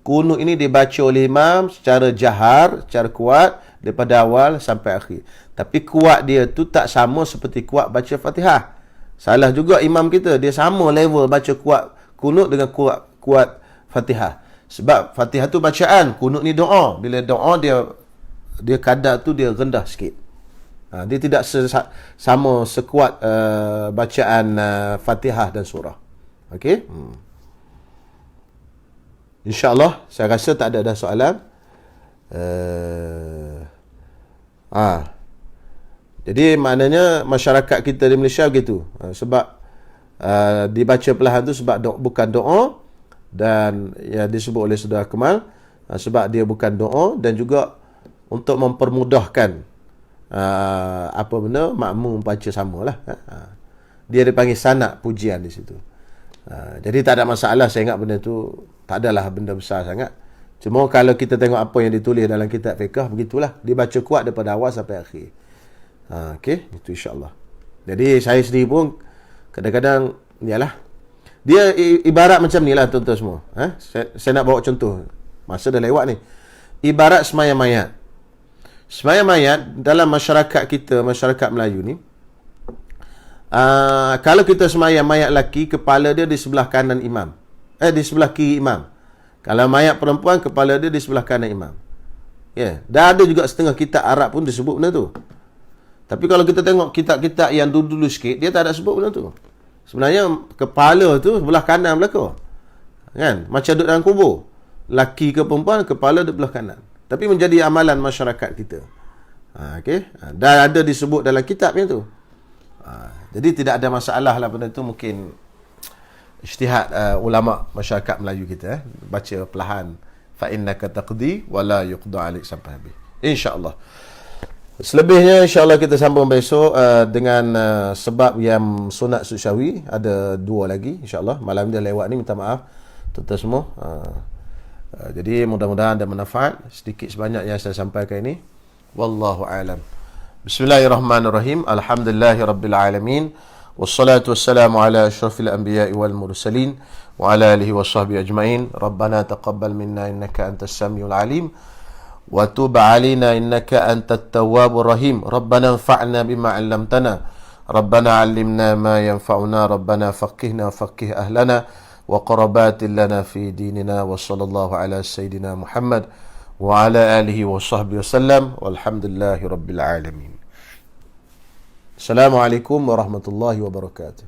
kunut ini dibaca oleh imam secara jahar, secara kuat daripada awal sampai akhir. Tapi kuat dia tu tak sama seperti kuat baca Fatihah. Salah juga imam kita, dia sama level baca kuat kunut dengan kuat Fatihah. Sebab Fatihah tu bacaan, kunut ni doa. Bila doa dia kadar tu dia rendah sikit. Dia tidak sama sekuat bacaan Fatihah dan surah. Okey? InsyaAllah, saya rasa tak ada dah soalan. Jadi maknanya masyarakat kita di Malaysia begitu. Sebab dibaca perlahan tu sebab bukan doa, dan ya disebut oleh Saudara Kemal sebab dia bukan doa, dan juga untuk mempermudahkan apa benda makmum baca samalah. Dia dipanggil sanak pujian di situ. Jadi tak ada masalah, saya ingat benda tu tak adalah benda besar sangat. Cuma kalau kita tengok apa yang ditulis dalam kitab fiqh, begitulah. Dia baca kuat daripada awal sampai akhir. Okey, itu insya-Allah. Jadi saya sendiri pun kadang-kadang yalah. Dia ibarat macam ni lah tuan-tuan semua. Saya nak bawa contoh. Masa dah lewat ni. Ibarat semayang mayat. Semayang mayat dalam masyarakat kita, masyarakat Melayu ni, kalau kita semayang mayat lelaki, kepala dia di sebelah kanan imam. Di sebelah kiri imam. Kalau mayat perempuan, kepala dia di sebelah kanan imam. Ya, dah ada juga setengah kitab Arab pun disebut benda tu. Tapi kalau kita tengok kitab-kitab yang dulu-dulu sikit, dia tak ada sebut benda tu. Sebenarnya kepala tu sebelah kanan belakang. Kan? Macam duduk dalam kubur. Laki ke perempuan, kepala di sebelah kanan. Tapi menjadi amalan masyarakat kita. Okey. Dah ada disebut dalam kitab yang tu. Jadi tidak ada masalah lah benda tu, mungkin ijtihad ulama masyarakat Melayu kita. Baca perlahan, fa innaka taqdi wala yuqda alik sampai habis. Insya-Allah. Selebihnya insya-Allah kita sambung besok dengan sebab yang sunat susyawi, ada 2 lagi insya-Allah. Malam dia lewat ni, minta maaf tuan-tuan semua. Jadi mudah-mudahan ada manfaat sedikit sebanyak yang saya sampaikan ini. Wallahu a'lam. Bismillahirrahmanirrahim. Alhamdulillahirabbil alamin. Wassalatu wassalamu ala asyrafil anbiya'i wal mursalin wa ala alihi washabbihi ajmain. Rabbana taqabbal minna innaka antas samiul alim wa tub alaina innaka antat tawwabur rahim. Rabbana anfa'na bima 'allamtana. Rabbana 'allimna ma yanfa'una. Rabbana faqihna faqih ahlana wa qarabatin lana fi dinina. Wa sallallahu ala sayyidina Muhammad wa ala alihi wa sahbihi wasallam walhamdulillahi rabbil alamin. Assalamualaikum warahmatullahi wabarakatuh.